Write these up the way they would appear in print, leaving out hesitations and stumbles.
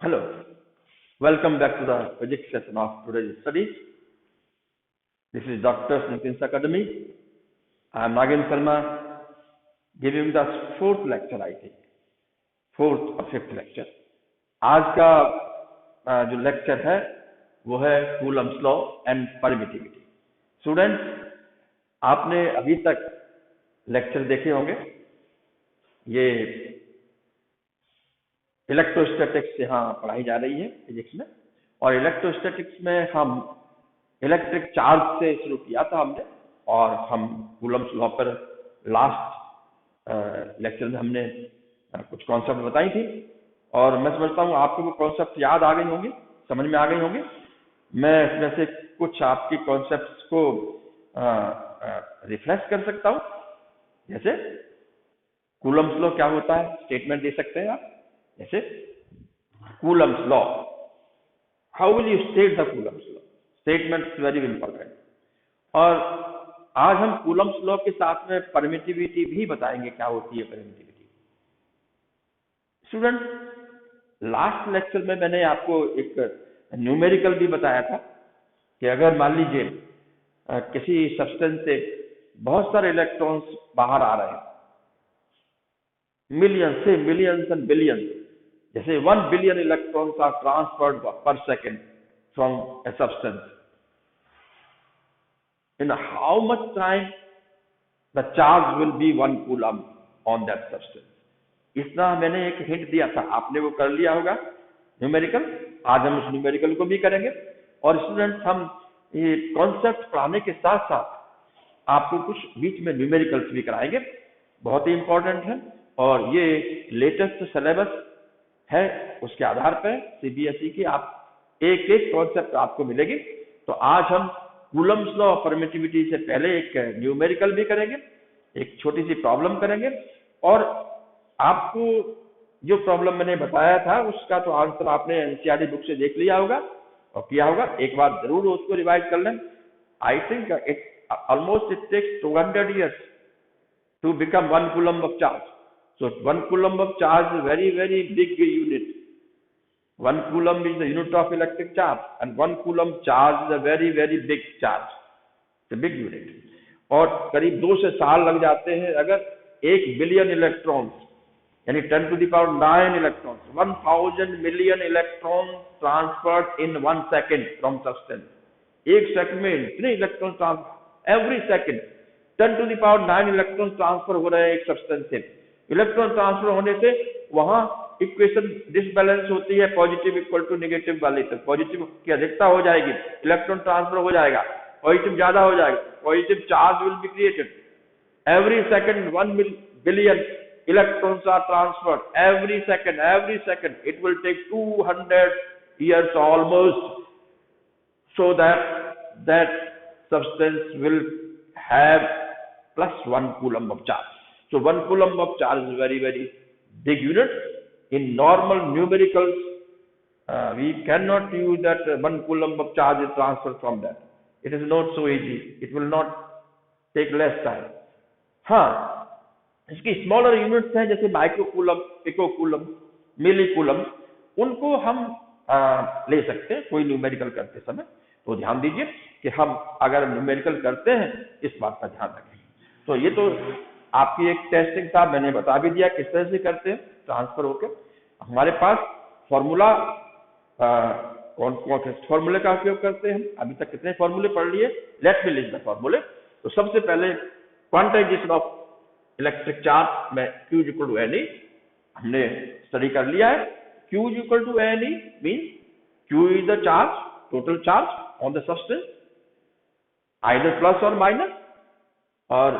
Hello, welcome back to the physics session of today's studies. This is Dr. Nitin's Academy. I am Nagin Sharma giving the fourth lecture, I think. Fourth और fifth lecture. आज का जो lecture है वो है Coulomb's law and permittivity. Students, आपने अभी तक लेक्चर देखे होंगे. ये इलेक्ट्रोस्टैटिक्स यहाँ पढ़ाई जा रही है फिजिक्स में, और इलेक्ट्रोस्टैटिक्स में हम इलेक्ट्रिक चार्ज से शुरू किया था हमने, और हम कूलम्स लॉ पर लास्ट लेक्चर में हमने कुछ कॉन्सेप्ट बताई थी, और मैं समझता हूँ आपको वो कॉन्सेप्ट याद आ गई होंगी, समझ में आ गई होंगी. मैं इसमें से कुछ आपकी कॉन्सेप्ट्स को रिफ्रेश कर सकता हूँ. जैसे कूलम्स लॉ क्या होता है, स्टेटमेंट दे सकते हैं आप. जैसे Coulomb's law, how will you state the Coulomb's law? Statement very important. और आज हम कूलम्स लॉ के साथ में परमिटिविटी भी बताएंगे, क्या होती है परमिटिविटी. स्टूडेंट, लास्ट लेक्चर में मैंने आपको एक न्यूमेरिकल भी बताया था कि अगर मान लीजिए किसी सब्सटेंस से बहुत सारे इलेक्ट्रॉन्स बाहर आ रहे हैं, मिलियंस से मिलियंस एंड बिलियंस, जैसे 1 बिलियन इलेक्ट्रॉन्स आर ट्रांसफर्ड पर second from a substance, in how much time the charge will be 1 coulomb on that substance. इतना मैंने एक हिंट दिया था, आपने वो कर लिया होगा न्यूमेरिकल. आज हम उस न्यूमेरिकल को भी करेंगे. और स्टूडेंट्स, हम ये कॉन्सेप्ट पढ़ाने के साथ साथ आपको कुछ बीच में न्यूमेरिकल्स भी कराएंगे, बहुत ही इंपॉर्टेंट है. और ये लेटेस्ट सिलेबस है, उसके आधार पर सीबीएसई की आप एक एक कॉन्सेप्ट आपको मिलेगी. तो आज हम कूलम्स लॉ परमिटिविटी से पहले एक न्यूमेरिकल भी करेंगे, एक छोटी सी प्रॉब्लम करेंगे, और आपको जो प्रॉब्लम मैंने बताया था उसका तो आंसर आपने एनसीईआरटी बुक से देख लिया होगा और किया होगा. एक बार जरूर उसको रिवाइज कर लें. I think it almost it takes 200 years to become 1 coulomb of charge. So 1 coulomb of charge is very very big unit. 1 coulomb is the unit of electric charge, and 1 coulomb charge is a very very big charge. It's a big unit. और करीब 2 से 4 लग जाते हैं अगर 1 billion electrons, यानी 10 to the power 9 electrons, 1000 million electrons transferred in 1 second from substance. एक second में इतने electron transfer, every second 10 to the power 9 electron transfer हो रहे हैं एक सब्सटेंस से. इलेक्ट्रॉन ट्रांसफर होने से वहां इक्वेशन डिसबैलेंस होती है, पॉजिटिव इक्वल टू नेगेटिव वाली. तो पॉजिटिव की अधिकता हो जाएगी, इलेक्ट्रॉन ट्रांसफर हो जाएगा, पॉजिटिव ज्यादा हो जाएगा, positive charge will be created. Every second 1 billion electrons are transferred. Every second. It will take 200 years almost, so that substance will have plus 1 coulomb of charge. So 1 coulomb of charge is very very big unit. In normal numericals, we cannot use that 1 coulomb of charge is transferred from that. It is not so easy. It will not take less time. हाँ, इसकी smaller units हैं जैसे microcoulomb, पिकोकूलम, मिलीकूलम, उनको हम ले सकते हैं कोई न्यूमेरिकल करते समय. तो ध्यान दीजिए कि हम अगर न्यूमेरिकल करते हैं इस बात का ध्यान रखें. तो ये तो आपकी एक टेस्टिंग था, मैंने बता भी दिया किस तरह से करते हैं ट्रांसफर होके. हमारे पास फॉर्मूला, कौन कौन से फॉर्मूले का उपयोग करते हैं, अभी तक कितने फॉर्मूले पढ़ लिए. लेट मी लिस्ट द फॉर्मूले. तो सबसे पहले क्वांटाइजेशन ऑफ इलेक्ट्रिक चार्ज में Q is equal to NE हमने स्टडी कर लिया है. Q is equal to NE means Q is the charge, total charge on the substance, either plus or minus. और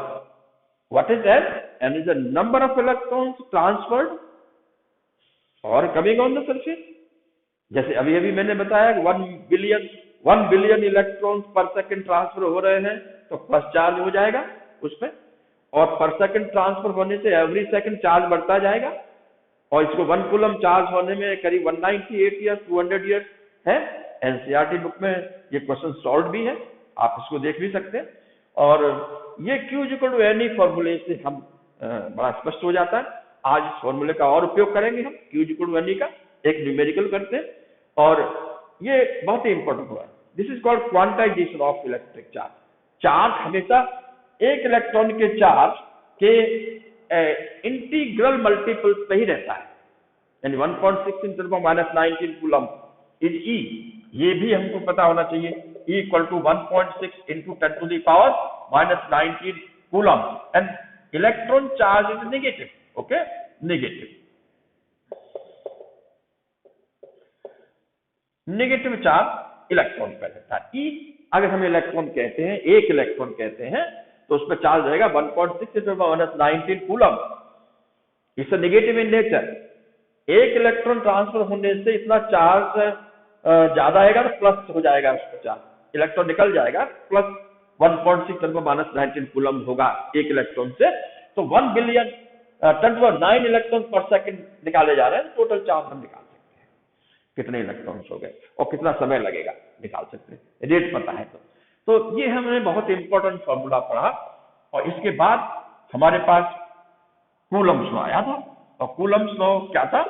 what is N? N is the number of electrons transferred or coming on the surface. जैसे अभी अभी मैंने बताया 1 billion electrons पर second transfer हो रहे हैं, तो प्लस चार्ज हो जाएगा उसमें, और पर सेकंड ट्रांसफर होने से एवरी सेकंड चार्ज बढ़ता जाएगा. और इसको 1 कूलम चार्ज होने में करीब 198 ईयर्स, 200 ईयर्स है. एनसीईआरटी बुक में ये क्वेश्चन सॉल्व भी है, आप इसको देख भी सकते हैं. और ये Q इक्वल टू NE फॉर्मूले से हम बड़ा स्पष्ट हो जाता है. आज इस फॉर्मूले का और उपयोग करेंगे हम Q इक्वल टू NE का. एक न्यूमेरिकल करते हैं, और ये बहुत ही इंपॉर्टेंट हुआ। This is called quantization of electric charge. Charge हमेशा एक इलेक्ट्रॉन के चार्ज के इंटीग्रल मल्टीपल्स पे ही रहता है, यानी 1.6 × 19 कूलम इज ई। ये भी हमको पता होना चाहिए, E = 1.6 × 10⁻⁻19 coulomb, and electron charge is negative, okay, negative. Negative charge electron पर रहता है। ई अगर हम इलेक्ट्रॉन कहते हैं, एक इलेक्ट्रॉन कहते हैं, तो उस पर चार्ज रहेगा 1.6 × 10⁻19 कूलम। इससे नेगेटिव इन नेचर। एक इलेक्ट्रॉन ट्रांसफर होने से इतना चार्ज ज्यादा आएगा तो प्लस हो जाएगा उसका चार्ज, इलेक्ट्रॉन निकल जाएगा, प्लस 1.6 × 10⁻19 कूलम होगा एक इलेक्ट्रॉन से। तो 1 बिलियन 10⁻9 इलेक्ट्रॉन पर सेकंड निकाले जा रहे हैं। टोटल चार्ज हम निकाल सकते हैं, कितने इलेक्ट्रॉन्स हो गए और कितना समय लगेगा निकाल सकते हैं, रेट पता है तो ये हमने बहुत इंपॉर्टेंट फॉर्मूला पढ़ा। और इसके बाद हमारे पास कूलम्स लॉ आया था, और कूलम्स लॉ क्या था?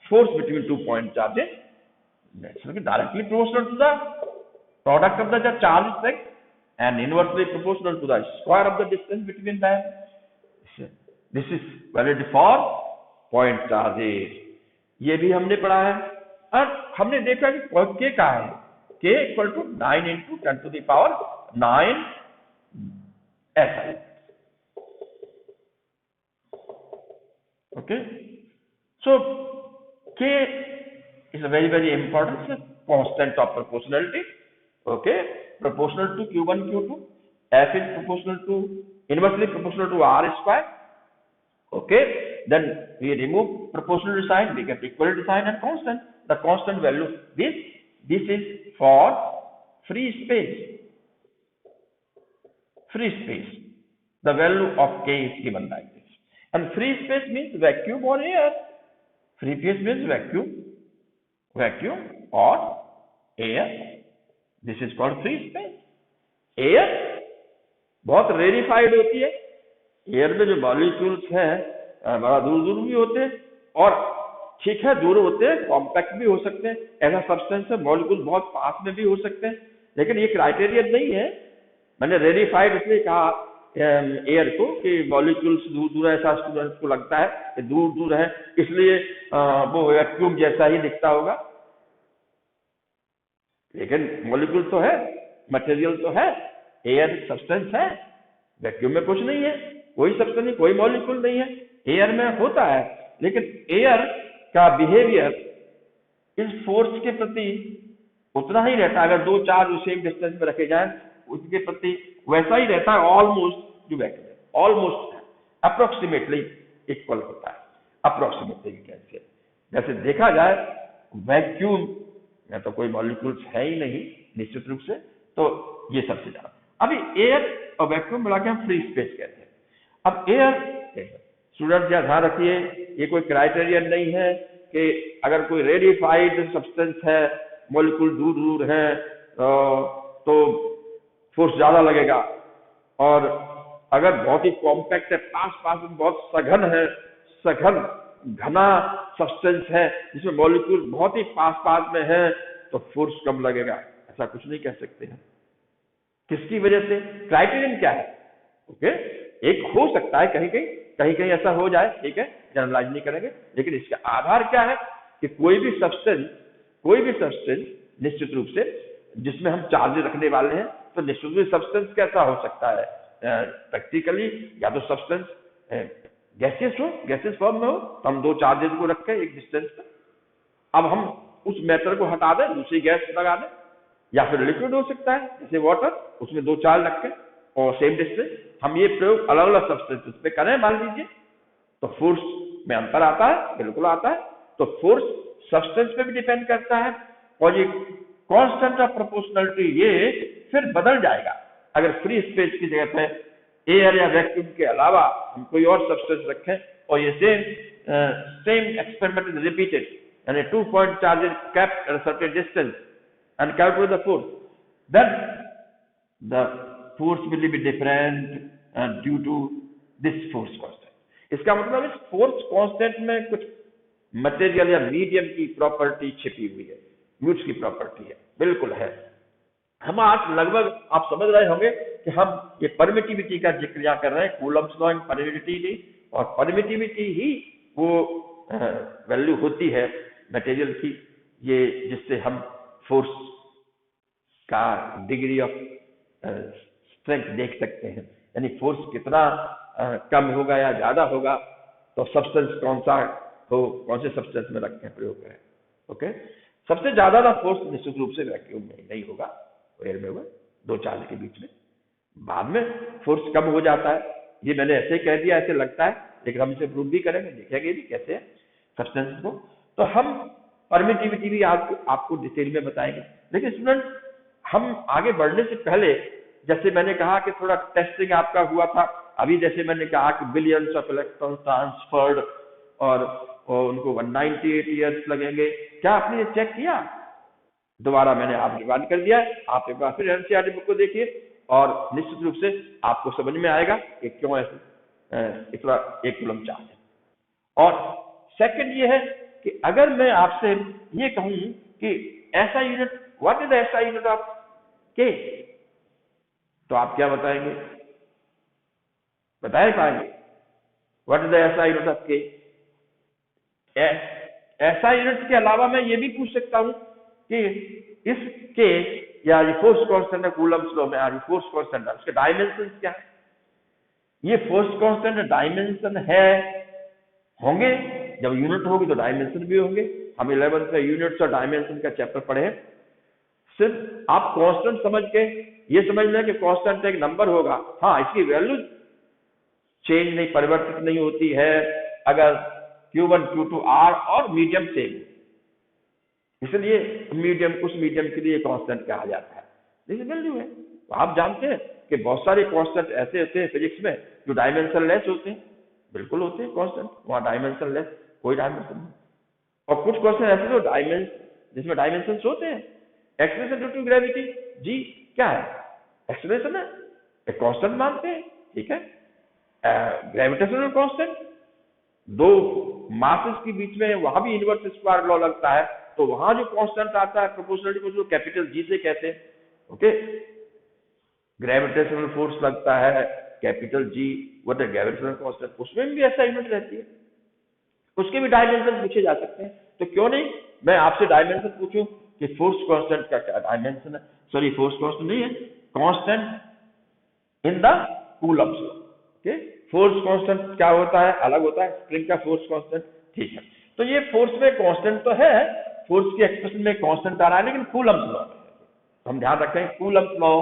Force between 2 point charges directly proportional to the product of the charge and inversely proportional to the square of the distance between them. This is valid for point charges. ये भी हमने पढ़ा है, और हमने देखा कि K का है, K = 9 × 10⁹ ऐसा है। Okay, so K is a very important constant of proportionality. Okay, proportional to Q1 Q2. F is proportional to, inversely proportional to R square. Okay, then we remove proportional sign, we get equality sign and constant. The constant value, this is for free space. Free space, the value of K is given like this. And free space means vacuum or air. Free space means vacuum or air. This is called free space. Air बहुत rarefied होती है। Air में जो molecules हैं बड़ा दूर दूर भी होते हैं, और ठीक है दूर होते हैं, कॉम्पैक्ट भी हो सकते हैं। ऐसा सब्सटेंस है मॉलिक्यूल बहुत पास में भी हो सकते हैं, लेकिन ये क्राइटेरियन नहीं है। मैंने रेरिफाइड इसलिए कहा एयर को कि मॉलिक्यूल्स दूर दूर, ऐसा स्टूडेंट्स को लगता है कि दूर दूर है, इसलिए वो वैक्यूम जैसा ही दिखता होगा, लेकिन मॉलिक्यूल तो है, मटेरियल तो है, एयर सब्सटेंस है, वैक्यूम में कुछ नहीं है, कोई सब्सटेंस नहीं, कोई मॉलिक्यूल नहीं है। एयर में होता है, लेकिन एयर का बिहेवियर इस फोर्स के प्रति उतना ही रहता है। अगर दो चार्ज सेम डिस्टेंस में रखे जाएं उसके प्रति वैसा ही रहता है, ऑलमोस्ट जो वैक्यूम है, ऑलमोस्ट अप्रोक्सीमेटली इक्वल होता है, अप्रोक्सीमेटली कैसे। जैसे देखा जाए वैक्यूम या तो कोई मॉलिक्यूल्स है ही नहीं निश्चित रूप से, तो ये सबसे ज्यादा। अभी एयर और वैक्यूम मिला के हम फ्री स्पेस कहते हैं। अब एयर स्टूडेंट क्या ध्यान रखिए, ये कोई क्राइटेरियन नहीं है कि अगर कोई रेडिफाइड सब्सटेंस है, मॉलिक्यूल दूर दूर है तो फोर्स ज्यादा लगेगा, और अगर बहुत ही कॉम्पैक्ट है, पास पास में बहुत सघन है, सघन घना सब्सटेंस है जिसमें मॉलिक्यूल बहुत ही पास पास में है, तो फोर्स कम लगेगा। ऐसा कुछ नहीं कह सकते हैं। किसकी वजह से? क्राइटेरियन क्या है? ओके, एक हो सकता है कहीं कहीं ऐसा हो जाए, ठीक है, जनरलाइज नहीं करेंगे, लेकिन इसका आधार क्या है कि कोई भी सब्सटेंस निश्चित रूप से जिसमें हम चार्ज रखने वाले हैं, तो निश्चित रूप से सब्सटेंस कैसा हो सकता है? प्रैक्टिकली या तो सब्सटेंस गैसियस फॉर्म में हो, तो हम दो चार्जेस को रखें एक डिस्टेंस पर, अब हम उस मैटर को हटा दें, दूसरी गैस लगा दें, या फिर लिक्विड हो सकता है जैसे वाटर, उसमें दो चार्ज रखें और सेम डिस्टेंस। हम ये प्रयोग अलग अलग सब्सटेंसेस पे करें मान लीजिए, तो फोर्स में अंतर आता है, बिल्कुल आता है। तो फोर्स सब्सटेंस पे भी डिपेंड करता है, और ये कांस्टेंट ऑफ प्रोपोर्शनलिटी ये फिर बदल जाएगा। अगर फ्री स्पेस की जगह पे एयर या वैक्यूम के अलावा हम कोई और सब्सटेंस रखें, और ये सेम एक्सपेरिमेंट इज रिपीटेड, यानी 2 point charge kept at a certain distance and calculate the force, then the force will be different due to this force constant. इसका मतलब इस फोर्स कांस्टेंट में कुछ मटेरियल या मीडियम की प्रॉपर्टी छिपी हुई है, म्यूच की प्रॉपर्टी है, बिल्कुल है। हम आज लगभग आप समझ रहे होंगे कि हम ये परमिटिविटी का जिक्र यहाँ कर रहे हैं, कूलम्स लॉ एंड परमिटिविटी, और परमिटिविटी ही वो वैल्यू होती है मटेरियल की, ये जिससे हम फोर्स का डिग्री ऑफ स्ट्रेंथ देख सकते हैं, यानी फोर्स कितना कम होगा या ज्यादा होगा, तो सब्सटेंस कौन सा हो, कौन से सब्सटेंस में रखें, प्रयोग करें। ओके, सबसे ज्यादा ना फोर्स निश्चित रूप से वैक्यूम में नहीं होगा, एयर में होगा, दो चार्ज के बीच में। बाद में फोर्स कम हो जाता है, ये मैंने ऐसे ही कह दिया, ऐसे लगता है, लेकिन हम इसे प्रूव भी करेंगे, देखेंगे भी कैसे है सब्सटेंस को। तो हम परमिटिविटी भी आपको डिटेल में बताएंगे। लेकिन स्टूडेंट, हम आगे बढ़ने से पहले, जैसे मैंने कहा कि थोड़ा टेस्टिंग आपका हुआ था, अभी जैसे मैंने कहा कि बिलियंस ऑफ इलेक्ट्रॉन ट्रांसफर्ड और उनको 198 ईयर्स लगेंगे, क्या आपने ये चेक किया? दोबारा मैंने आप रिवाइंड कर दिया है, आप एक बार फिर एनसीईआरटी बुक को देखिए और निश्चित रूप से आपको समझ में आएगा कि क्यों ऐसे इतना 1 कूलम चार्ज है। और सेकंड ये है कि अगर मैं आपसे ये कहूं कि ऐसा यूनिट, व्हाट इज ऐसा यूनिट ऑफ के, तो आप क्या बताएंगे? बता पाएंगे? व्हाट इज ऐसा यूनिट ऑफ के? ऐसा यूनिट के अलावा मैं ये भी पूछ सकता हूं कि इस के या ये फोर्स कांस्टेंट है कूलम्स लॉ में, ये फोर्स कांस्टेंट है, उसके डायमेंशन क्या है? ये फोर्स कांस्टेंट डायमेंशन है, होंगे, जब यूनिट होगी तो डायमेंशन भी होंगे। हम 11th में यूनिट्स और डायमेंशन का चैप्टर पढ़े हैं। सिर्फ आप कांस्टेंट समझ के ये समझ लें कि कांस्टेंट एक नंबर होगा, हाँ, इसकी वैल्यू चेंज नहीं, परिवर्तित नहीं होती है अगर Q1 Q2 R और मीडियम सेम, इसलिए मीडियम, उस मीडियम के लिए कांस्टेंट कहा जाता है, लेकिन वैल्यू है। तो आप जानते हैं कि बहुत सारे कांस्टेंट ऐसे होते हैं फिजिक्स में जो डायमेंशन लेस होते हैं, बिल्कुल होते हैं कांस्टेंट, वहां डायमेंशन लेस, कोई डायमेंशन नहीं। और कुछ कांस्टेंट ऐसे जो जिसमें डायमेंशन होते हैं। एक्सेलरेशन ड्यू टू ग्रेविटी, जी क्या है? एक्सेलरेशन है, एक कांस्टेंट मानते हैं, ठीक है। ग्रेविटेशनल कांस्टेंट, दो मासेस के बीच में वहां भी इनवर्स स्क्वायर लॉ लगता है, तो वहां जो कांस्टेंट आता है प्रोपोर्शनलिटी को जो कैपिटल जी से कहते हैं, ओके। ग्रेविटेशनल फोर्स लगता है कैपिटल जी, व्हाट है ग्रेविटेशनल कांस्टेंट, उसमें भी ऐसा यूनिट रहती है, उसके भी डायमेंशन पूछे जा सकते हैं। तो क्यों नहीं मैं आपसे डायमेंशन पूछूं कि फोर्स कांस्टेंट का क्या डायमेंशन है? सॉरी, फोर्स कांस्टेंट नहीं है, constant in the Coulomb's law, okay. Force constant क्या होता है? अलग होता है स्प्रिंग का फोर्स कांस्टेंट, ठीक है। तो ये फोर्स में कांस्टेंट तो है, फोर्स की एक्सप्रेशन में कांस्टेंट आ रहा है, लेकिन कूलम्स लॉ में हम ध्यान रखें, Coulomb's law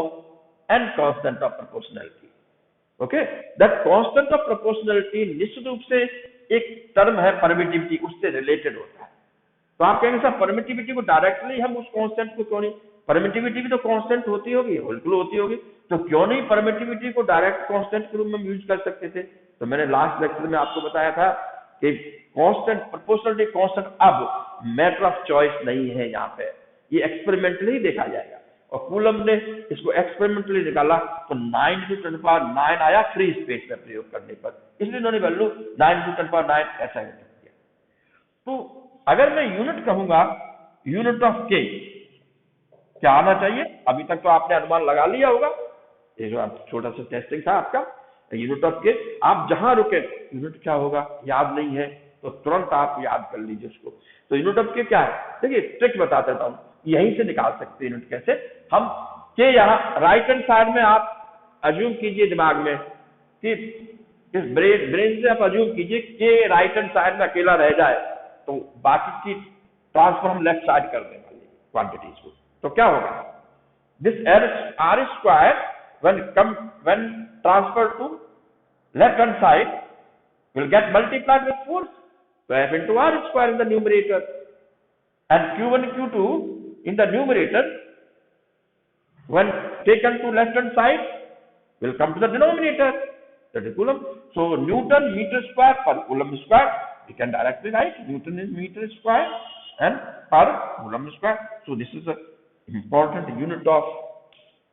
and constant of proportionality, okay. That constant of proportionality निश्चित रूप से एक टर्म है परमिटिविटी, उससे रिलेटेड होता है। तो आप कहेंगे सर परमिटिविटी को डायरेक्टली हम उस कांस्टेंट को क्यों नहीं, परमिटिविटी भी तो कांस्टेंट होती होगी, होलकुल होती होगी, तो क्यों नहीं परमिटिविटी को डायरेक्ट कांस्टेंट के रूप में यूज कर सकते थे? तो मैंने लास्ट लेक्चर में आपको बताया था कि कांस्टेंट, प्रोपोर्शनलिटी कांस्टेंट अब मैटर ऑफ चॉइस नहीं है, यहाँ पे ये एक्सपेरिमेंटली देखा जाएगा। और कूलम ने इसको एक्सपेरिमेंटली निकाला तो 9×10⁹ आया फ्री स्पेस में प्रयोग करने पर, इसलिए उन्होंने वैल्यू 9×10⁹ ऐसा यूनिट किया। तो अगर मैं यूनिट कहूंगा, यूनिट ऑफ के क्या आना चाहिए? अभी तक तो आपने अनुमान लगा लिया होगा, ये जो छोटा सा टेस्टिंग था आपका, यूनिट ऑफ के आप जहां रुके यूनिट क्या होगा याद नहीं है तो तुरंत आप याद कर लीजिए उसको। तो यूनिट ऑफ के क्या है? देखिए ट्रिक बता देता हूं, यहीं से निकाल सकते हैं यूनिट कैसे हम। के यहाँ राइट हैंड साइड में आप अज्यूम कीजिए दिमाग में कि इस ब्रेन से आप अज्यूम कीजिए के राइट हैंड साइड में अकेला रह जाए, तो बाकी की ट्रांसफर हम लेफ्ट साइड कर दें वाली क्वांटिटीज को, तो क्या होगा? This r square when transferred to left hand side will get multiplied with force, so f into r square in the numerator, and q1 q2 in the numerator when taken to left hand side will come to the denominator, that is coulomb. So Newton meter square per coulomb square, we can directly write Newton is meter square and per coulomb square. So this is a important unit of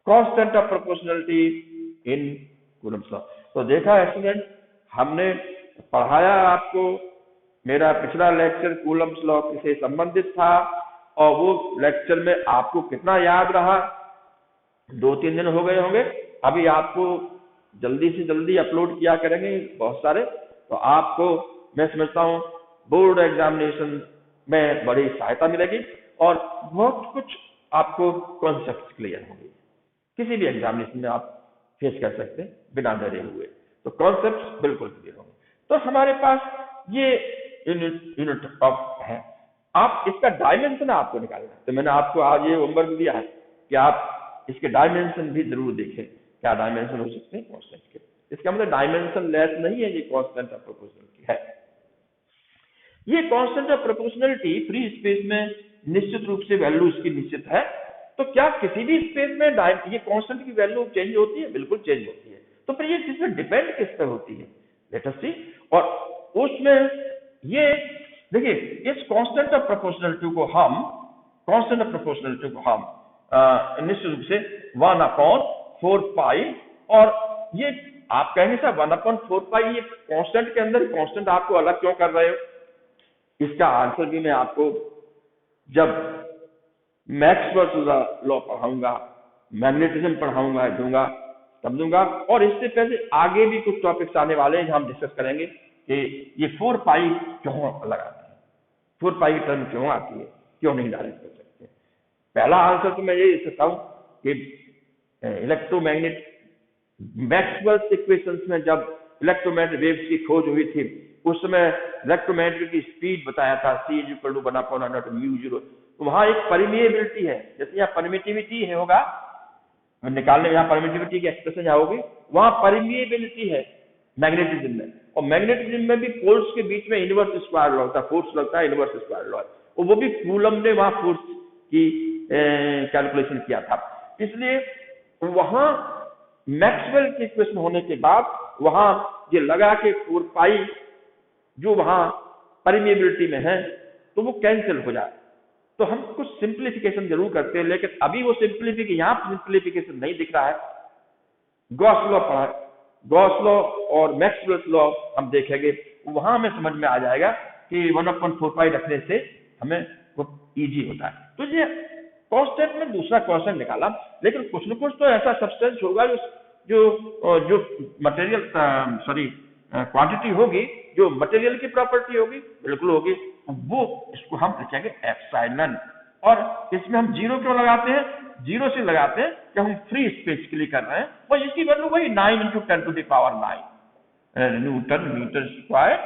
constant of proportionality in Coulomb's law. तो देखा student, हमने पढ़ाया आपको मेरा पिछला lecture Coulomb's law से संबंधित था और वो लेक्चर में आपको कितना याद रहा, 2-3 दिन हो गए होंगे। अभी आपको जल्दी से जल्दी अपलोड किया करेंगे बहुत सारे, तो आपको मैं समझता हूँ बोर्ड एग्जामिनेशन में बड़ी सहायता मिलेगी और बहुत कुछ आपको कॉन्सेप्ट क्लियर होंगे। किसी भी एग्जामिनेशन में आप फेस कर सकते हैं बिना डरे हुए, तो कॉन्सेप्ट बिल्कुल क्लियर होंगे। तो हमारे पास ये यूनिट ऑफ है। आप इसका डायमेंशन आपको निकालना है, तो मैंने आपको आज ये होमवर्क दिया है कि आप इसके डायमेंशन भी जरूर देखें, क्या डायमेंशन हो सकते हैं कांस्टेंट के। इसका मतलब डायमेंशन लेस नहीं है, ये कांस्टेंट ऑफ प्रोपोर्शनलिटी है। ये constant of proportionality free space में निश्चित रूप से वैल्यू इसकी निश्चित है। तो क्या किसी भी स्पेस में ये कांस्टेंट की वैल्यू चेंज होती है? बिल्कुल चेंज होती है। तो फिर ये किसमें डिपेंड किस पर होती है? लेट अस सी। और उसमें ये देखिए, इस कांस्टेंट ऑफ प्रोपोर्शनलिटी को हम निश्चित रूप से 1/4 पाई, और ये आप कहेंगे सर 1/4 पाई ये कांस्टेंट के अंदर कांस्टेंट आपको अलग क्यों कर रहे हो? इसका आंसर भी मैं आपको जब मैक्सवेल्स लॉ पढ़ाऊंगा, मैग्नेटिज्म पढ़ाऊंगा दूंगा, तब दूंगा। और इससे पहले आगे भी कुछ टॉपिक्स आने वाले हैं, हम डिस्कस करेंगे कि ये 4 पाई क्यों अलग आती है, 4 पाई की टर्म क्यों आती है, क्यों नहीं डायरेक्ट कर सकते। पहला आंसर तो मैं ये दे सकता हूं कि इलेक्ट्रोमैग्नेट मैक्सवेल्स इक्वेशंस में जब इलेक्ट्रोमैग्नेटिक वेव्स की खोज हुई थी, उस समय इलेक्ट्रोमैग्नेटिक की स्पीड बताया था c=1/μ0। तो वहां एक परमिएबिलिटी है, जैसे यहाँ परमिटिविटी है होगा निकालने में, यहाँ परमिटिविटी की एक्सप्रेशन यहाँ होगी, वहां परमिएबिलिटी है मैग्नेटिज्म में। और मैग्नेटिज्म में भी पोल्स के बीच में इनवर्स स्क्वायर लॉ होता है, फोर्स लगता है, इनवर्स स्क्वायर लॉ, और वो भी कूलम ने वहां फोर्स की कैलकुलेशन किया था। इसलिए वहां मैक्सवेल की इक्वेशन होने के बाद वहां ये लगा के 4 पाई जो वहां परमिएबिलिटी में है तो वो कैंसिल हो जाए। तो हम कुछ सिंप्लीफिकेशन जरूर करते हैं, लेकिन अभी वो सिंप्लीफिकेशन नहीं दिख रहा है। गॉस लॉ पढ़ा, गॉस लॉ और मैक्सवेल्स लॉ हम देखेंगे, वहां हमें समझ में आ जाएगा कि 1/4 पाई रखने से हमें वो इजी होता है। तो ये कांस्टेंट में दूसरा कांस्टेंट निकाला, लेकिन कुछ न कुछ तो ऐसा सब्सटेंस होगा जो मटेरियल क्वांटिटी होगी, जो मटेरियल की प्रॉपर्टी होगी, बिल्कुल होगी, वो इसको हम लिखेंगे एप्सिलॉन। और इसमें हम 0 क्यों लगाते हैं? 0 से लगाते हैं कि हम फ्री स्पेस के लिए कर रहे हैं, और इसकी वैल्यू वही 9 × 10⁹ न्यूटन मीटर स्क्वायर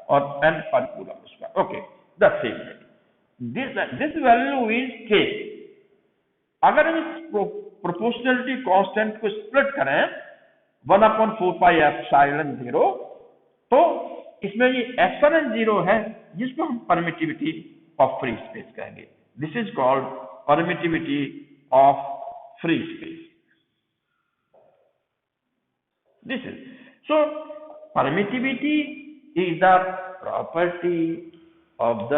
और n पर coulomb square. Okay, the same this value is k। अगर हम इस प्रोपोर्शनलिटी कांस्टेंट को स्प्लिट करें 1/4 पाई एप्सिलॉन 0, तो इसमें ये एप्सिलॉन 0 है जिसको हम परमिटिविटी ऑफ फ्री स्पेस कहेंगे। This is called permittivity of free space. This is so permittivity is the property of the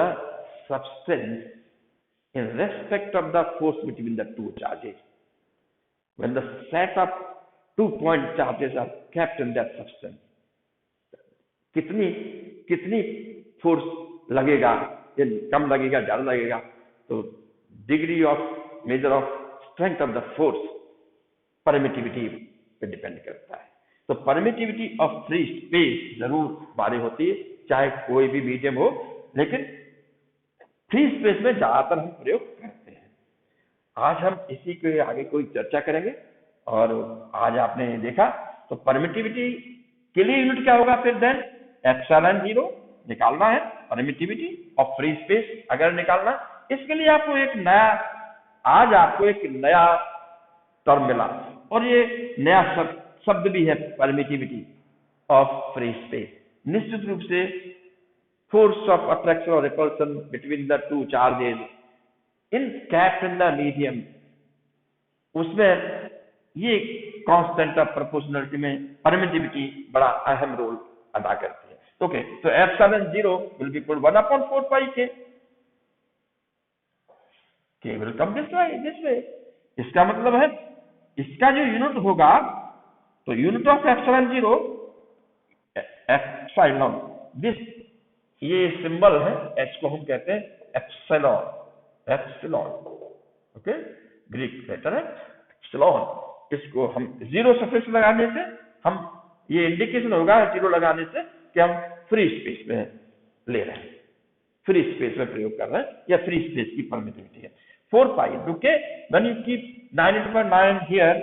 substance in respect of the force between the two charges. When the set of 2 point charges are kept in that substance, कितनी force लगेगा, ये कम लगेगा ज्यादा लगेगा, तो degree of measure of strength of the force permittivity पे depend करता है। तो परमिटिविटी ऑफ फ्री स्पेस जरूर बारी होती है, चाहे कोई भी मीडियम हो, लेकिन फ्री स्पेस में ज्यादातर हम प्रयोग करते हैं। आज हम इसी के आगे कोई चर्चा करेंगे। और आज आपने देखा तो परमिटिविटी के लिए यूनिट क्या होगा फिर देन एप्सिलॉन 0 निकालना है, परमिटिविटी ऑफ फ्री स्पेस अगर निकालना, इसके लिए आपको आज आपको एक नया टर्म मिला, और ये नया शब्द भी है परमिटिविटी ऑफ फ्री स्पेस। निश्चित रूप से force of attraction or repulsion between the two charges kept in the medium, उसमें ये कांस्टेंट ऑफ प्रोपोर्शनलिटी में परमिटिविटी बड़ा अहम रोल अदा करती है। ओके, तो epsilon 0 will be equal 1/4 pi k will come this way. इसका मतलब है इसका जो यूनिट होगा, तो unit of epsilon 0 epsilon, this ये सिंबल है एच को हम कहते हैं epsilon, epsilon, okay, Greek letter है एप्सिलॉन। इसको हम जीरो सफिक्स लगाने से हम ये इंडिकेशन होगा जीरो लगाने से कि हम फ्री स्पेस में ले रहे हैं, फ्री स्पेस में प्रयोग कर रहे हैं या फ्री स्पेस की परमिटिविटी है। 4 pi okay, when you keep 9 here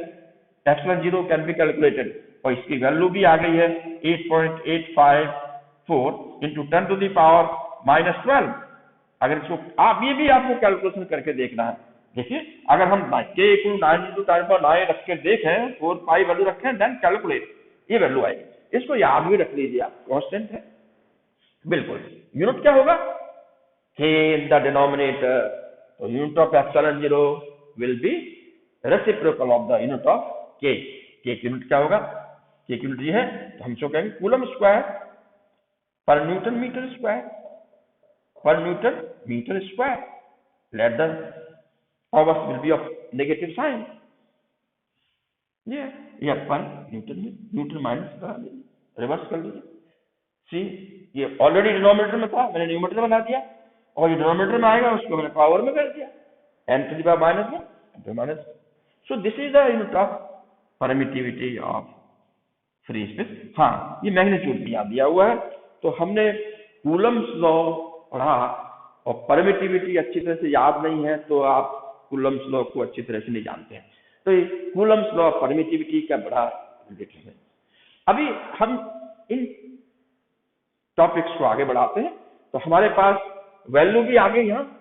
epsilon zero can be calculated, और इसकी वैल्यू भी आ गई है 8.854 इंटू 10 टू द पावर -12। अगर इसको आप ये भी आपको कैलकुलेशन करके देखना है। देखिए अगर हम k इक्वल 9 इंटू 10 रख के देखें, 4 पाई वैल्यू रखें, देन कैलकुलेट, ये वैल्यू आएगी। इसको याद भी रख लीजिए आप, कांस्टेंट है बिल्कुल। यूनिट क्या होगा, k इन द डिनोमिनेटर, तो unit of epsilon zero will be reciprocal of the unit of k। k की यूनिट क्या होगा, k की यूनिट ये है, तो हम इसको कहेंगे कूलम स्क्वायर पर न्यूटन मीटर स्क्वायर, पर newton metre square. Let the powers will be of negative sign, ये पर न्यूटन में न्यूटन माइनस करा दीजिए, रिवर्स कर लीजिए। सी ये ऑलरेडी डिनोमिनेटर में था, मैंने न्यूमरेटर बना दिया, और ये डिनोमिनेटर में आएगा उसको मैंने पावर में कर दिया, n to the power -1 so this is the unit of permittivity of free space. हाँ, ये मैग्नीट्यूड भी यहाँ दिया हुआ है, तो हमने कूलम्स लॉ पढ़ा, और परमिटिविटी अच्छी तरह से याद नहीं है तो आप कूलम्स लॉ को अच्छी तरह से नहीं जानते हैं, तो ये कूलम्स लॉ परमिटिविटी का बड़ा रिलेशन है। अभी हम इन टॉपिक्स को आगे बढ़ाते हैं, तो हमारे पास वैल्यू भी आ गई यहाँ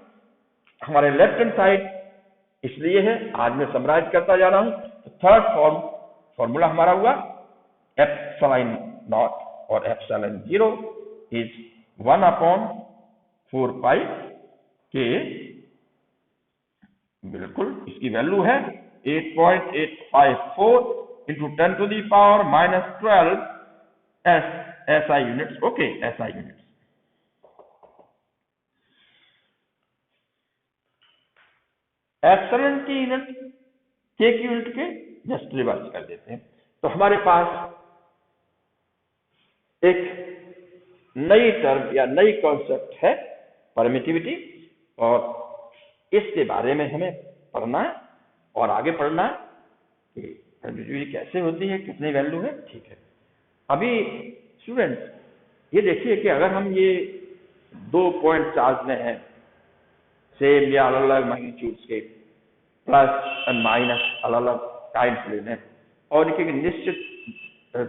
हमारे लेफ्ट हैंड साइड, इसलिए है आज मैं समराइज करता जा रहा हूं। तो थर्ड फॉर्मूला हमारा हुआ एप्सिलॉन नॉट और epsilon zero is 1/4 pi k, बिल्कुल इसकी वैल्यू है 8.854 into 10 to the power -12 SI units, okay SI units. Epsilon की यूनिट k की यूनिट के जस्ट रिवर्स कर देते हैं, तो हमारे पास एक नई टर्म या नई कॉन्सेप्ट है परमिटिविटी, और इसके बारे में हमें पढ़ना है और आगे पढ़ना है कि परमिटिविटी कैसे होती है, कितनी वैल्यू है। ठीक है, अभी स्टूडेंट्स ये देखिए कि अगर हम ये 2 पॉइंट चार्ज में हैं, सेम या अलग अलग मैग्नीट्यूड्स के, प्लस एंड माइनस अलग अलग टाइम प्लेन है, और एक निश्चित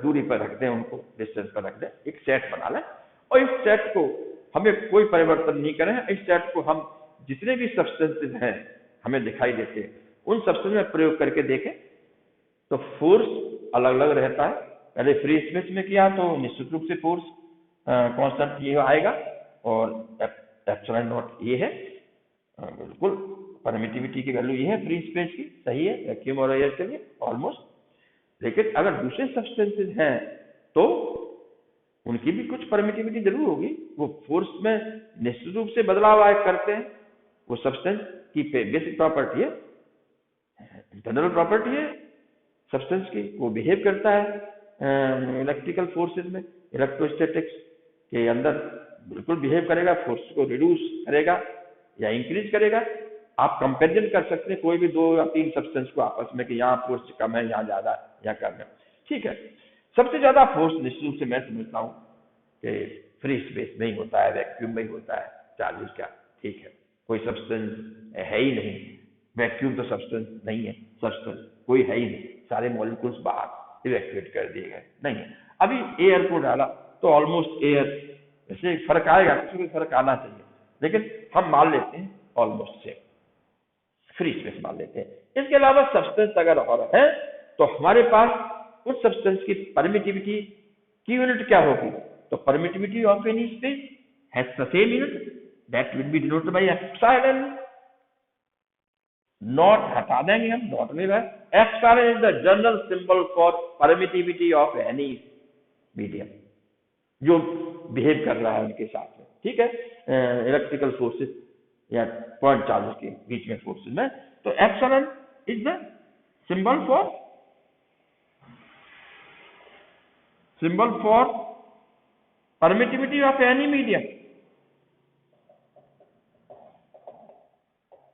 दूरी पर रख दें, उनको डिस्टेंस पर रख दें, एक सेट बना लें, और इस सेट को हमें कोई परिवर्तन नहीं करें, इस सेट को हम जितने भी सब्सटेंसेस हैं हमें दिखाई देते हैं उन सब्सटेंस में प्रयोग करके देखें, तो फोर्स अलग अलग रहता है। पहले फ्री स्पेस में किया तो निश्चित रूप से फोर्स कांस्टेंट ये आएगा, और एप्सिलॉन नॉट ये है, बिल्कुल परमिटिविटी की वैल्यू ये है फ्री स्पेस की, सही है वैक्यूम और एयर के लिए ऑलमोस्ट। लेकिन अगर दूसरे सब्सटेंसेस हैं तो उनकी भी कुछ परमिटिविटी जरूर होगी, वो फोर्स में निश्चित रूप से बदलाव आए करते हैं, वो सब्सटेंस की बेसिक प्रॉपर्टी है, इंटरनल प्रॉपर्टी है सब्सटेंस की, वो बिहेव करता है इलेक्ट्रिकल फोर्सेस में, इलेक्ट्रोस्टैटिक्स के अंदर बिल्कुल बिहेव करेगा, फोर्स को रिड्यूस करेगा या इंक्रीज करेगा। आप कंपेरिजन कर सकते हैं कोई भी 2 या 3 सब्सटेंस को आपस में कि यहाँ फोर्स कम है, यहाँ ज्यादा, यहाँ कम है। ठीक है, सबसे ज्यादा फोर्स निश्चित रूप से मैं समझता हूँ कि फ्री स्पेस में ही होता है, वैक्यूम में ही होता है चार्जेस का। ठीक है, कोई सब्सटेंस है ही नहीं, वैक्यूम तो सब्सटेंस नहीं है, सब्सटेंस कोई है ही नहीं, सारे मॉलिक्यूल्स बाहर इवैक्यूएट कर दिए गए नहीं है। अभी एयर को डाला तो ऑलमोस्ट एयर, वैसे फर्क आएगा, कुछ फर्क आना चाहिए, लेकिन हम मान लेते हैं ऑलमोस्ट सेम, फ्री स्पेस मान लेते हैं। इसके अलावा सब्सटेंस अगर और है तो हमारे पास उस सब्सटेंस की परमिटिविटी की यूनिट क्या होगी, तो permittivity of any space has the same unit that will be denoted by epsilon not, हटा देंगे हम, नॉट नहीं रहा, epsilon is the general symbol for permittivity of any medium जो बिहेव कर रहा है उनके साथ में। ठीक है, इलेक्ट्रिकल फोर्सेस या पॉइंट चार्जेस के बीच में फोर्सेस में, तो epsilon is the symbol for permittivity of any medium.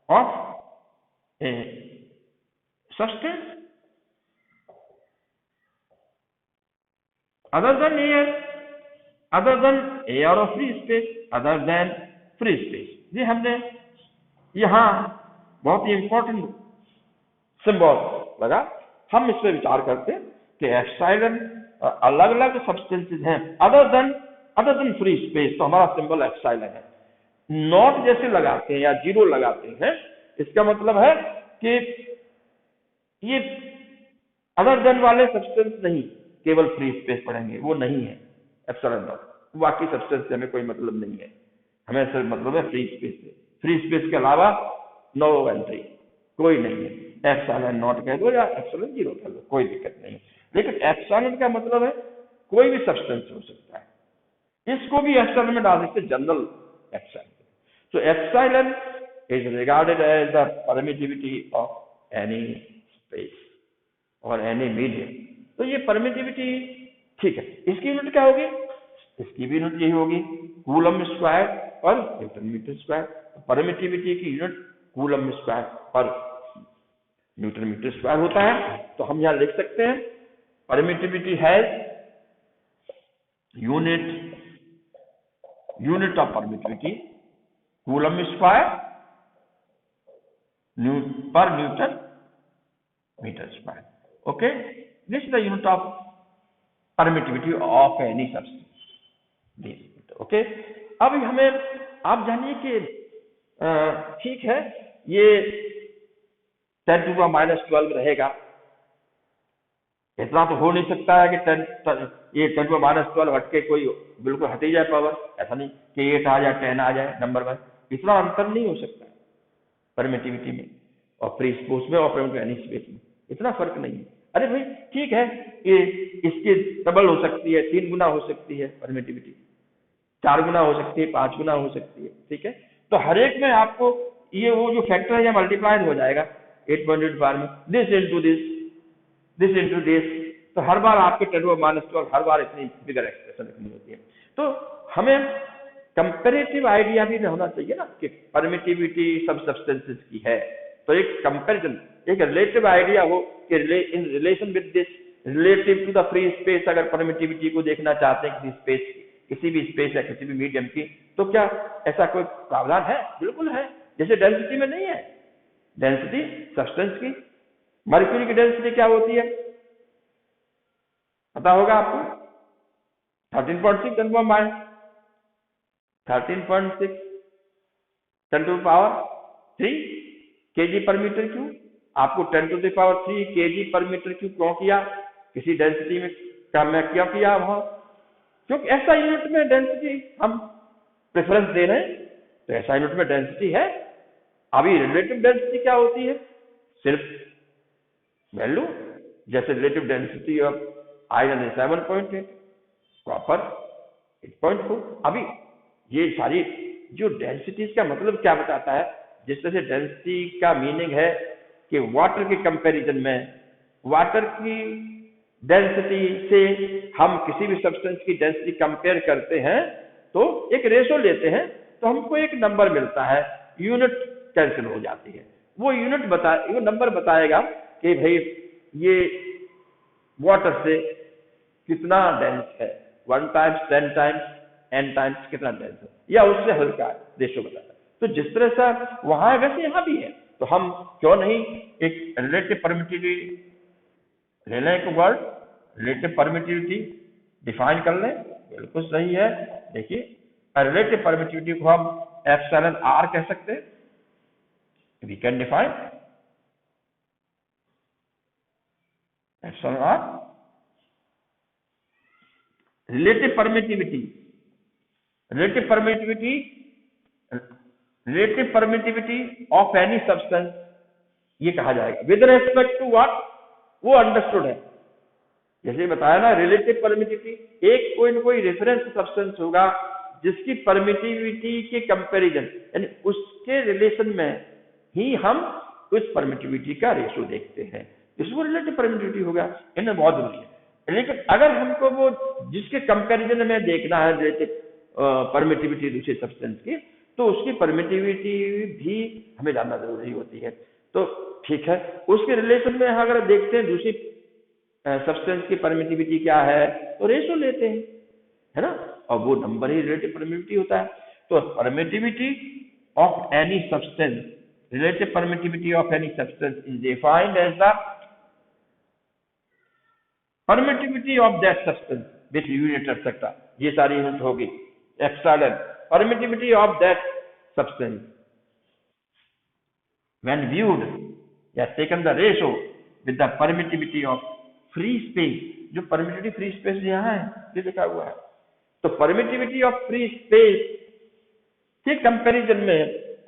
Of a substance other than air, other than air और free space, other than free space. ये हमने यहां बहुत ही इंपॉर्टेंट सिंबल लगा। हम इस पर विचार करते हैं कि एप्सिलॉन अलग अलग सब्सटेंसेस हैं अदर देन फ्री स्पेस, तो हमारा सिंबल एप्सिलॉन है। नॉट जैसे लगाते हैं या जीरो लगाते हैं, इसका मतलब है कि ये अदर देन वाले सब्सटेंस नहीं, केवल फ्री स्पेस पढ़ेंगे, वो नहीं है एप्सिलॉन नॉट। बाकी सब्सटेंस से हमें कोई मतलब नहीं है, हमें सिर्फ मतलब है फ्री स्पेस से। फ्री स्पेस के अलावा नो एंट्री, कोई नहीं है। एप्सिलॉन नॉट कह दो या एप्सिलॉन जीरो कह दो, कोई दिक्कत नहीं। लेकिन एप्सिलॉन का मतलब है कोई भी सब्सटेंस हो सकता है, इसको भी एप्सिलॉन में डाल सकते, general epsilon. So epsilon is regarded as the permittivity of any space or any medium। तो ये परमिटिविटी ठीक है। इसकी यूनिट क्या होगी? इसकी भी यूनिट यही होगी, कूलम स्क्वायर पर न्यूटन मीटर स्क्वायर। परमिटिविटी की यूनिट कूलम स्क्वायर पर न्यूटन मीटर स्क्वायर होता है। तो हम यहां लिख सकते हैं permittivity has unit of permittivity coulomb square पर newton metre square. Okay, this is the unit of permittivity of any substance. Okay, अब हमें आप जानिए कि ठीक है, ये 10⁻⁻12 रहेगा। इतना तो हो नहीं सकता है कि ये 10⁻12 हट के कोई बिल्कुल हट ही जाए पावर, ऐसा नहीं कि 8 आ जाए 10 आ जाए नंबर वन, इतना अंतर नहीं हो सकता परमिटिविटी में और फ्री स्पेस में और एनी स्पेस में, इतना फर्क नहीं है। अरे भाई ठीक है, ये इसकी डबल हो सकती है, 3 गुना हो सकती है परमिटिविटी, 4 गुना हो सकती है, 5 गुना हो सकती है, ठीक है। तो हर एक में आपको ये वो जो फैक्टर है मल्टीप्लाइड हो जाएगा 8.8 में, दिस इंटू दिस, तो हर बार आपके 10⁻12 हर बार इतनी बिगर एक्सप्रेशन लिखनी होती है। तो हमें कंपेरेटिव आइडिया भी होना चाहिए ना कि परमिटिविटी सब सब्सटेंसेस की है, तो एक कंपैरिजन, एक रिलेटिव आइडिया हो कि in relation with this relative to the free space. अगर परमिटिविटी को देखना चाहते हैं किसी भी स्पेस या किसी भी मीडियम की, तो क्या ऐसा कोई प्रावधान है? बिल्कुल है। जैसे डेंसिटी में नहीं है, डेंसिटी सब्सटेंस की, मर्क्यूरी की डेंसिटी क्या होती है पता होगा आपको? 13.6 10⁻3 kg पर मीटर क्यूब। आपको 10⁻3 kg पर मीटर क्यूब क्यों किया? किसी डेंसिटी में क्यों किया वहां? क्योंकि ऐसा यूनिट में डेंसिटी हम प्रेफरेंस दे रहे हैं, तो ऐसा यूनिट में डेंसिटी है। अभी रिलेटिव डेंसिटी क्या होती है? सिर्फ वैल्यू, जैसे relative density of iron 7.8, copper 8.4। अभी ये सारी जो डेंसिटीज का मतलब क्या बताता है, जिस तरह से डेंसिटी का मीनिंग है कि वाटर के कंपैरिजन में वाटर की डेंसिटी से हम किसी भी सब्सटेंस की डेंसिटी कंपेयर करते हैं तो एक रेशो लेते हैं, तो हमको एक नंबर मिलता है, यूनिट कैंसिल हो जाती है। वो नंबर बताएगा कि भाई ये वाटर से कितना डेंस है, 1 टाइम्स 10 टाइम्स n टाइम्स कितना डेंस है, या उससे हल्का रेशो बताता है। तो जिस तरह से वहां है वैसे यहाँ भी है, तो हम क्यों नहीं एक रिलेटिव परमिटिविटी ले लें, एक वर्ड रिलेटिव परमिटिविटी डिफाइन कर लें। बिल्कुल सही है। देखिए रिलेटिव परमिटिविटी को हम एप्सिलॉन r कह सकते हैं। We can define epsilon r relative permittivity of any substance, ये कहा जाएगा विद रेस्पेक्ट टू व्हाट, वो अंडरस्टूड है। जैसे बताया ना, रिलेटिव परमिटिविटी, एक कोई न कोई रेफरेंस सब्सटेंस होगा जिसकी परमिटिविटी के कंपैरिजन यानी उसके रिलेशन में ही हम उस परमिटिविटी का रेशो देखते हैं, इसको रिलेटिव परमिटिविटी होगा। इन्हें बहुत जरूरी है। लेकिन अगर हमको वो जिसके कंपैरिजन में देखना है रिलेटिव परमिटिविटी दूसरे सब्सटेंस की, तो उसकी परमिटिविटी भी हमें जानना जरूरी होती है। तो ठीक है, उसके रिलेशन में अगर देखते हैं दूसरी सब्सटेंस की परमिटिविटी क्या है, तो रेशो लेते हैं, है ना, और वो नंबर ही रिलेटिव परमिटिविटी होता है। तो permittivity of any substance, relative permittivity of any substance is defined as the permittivity of that substance with unit etcetera, ये सारी यूनिट होगी। Epsilon, permittivity of that substance when viewed या taken the ratio with the permittivity of free space, जो permittivity free space यहाँ है ये लिखा हुआ है, तो permittivity of free space के कंपैरिजन में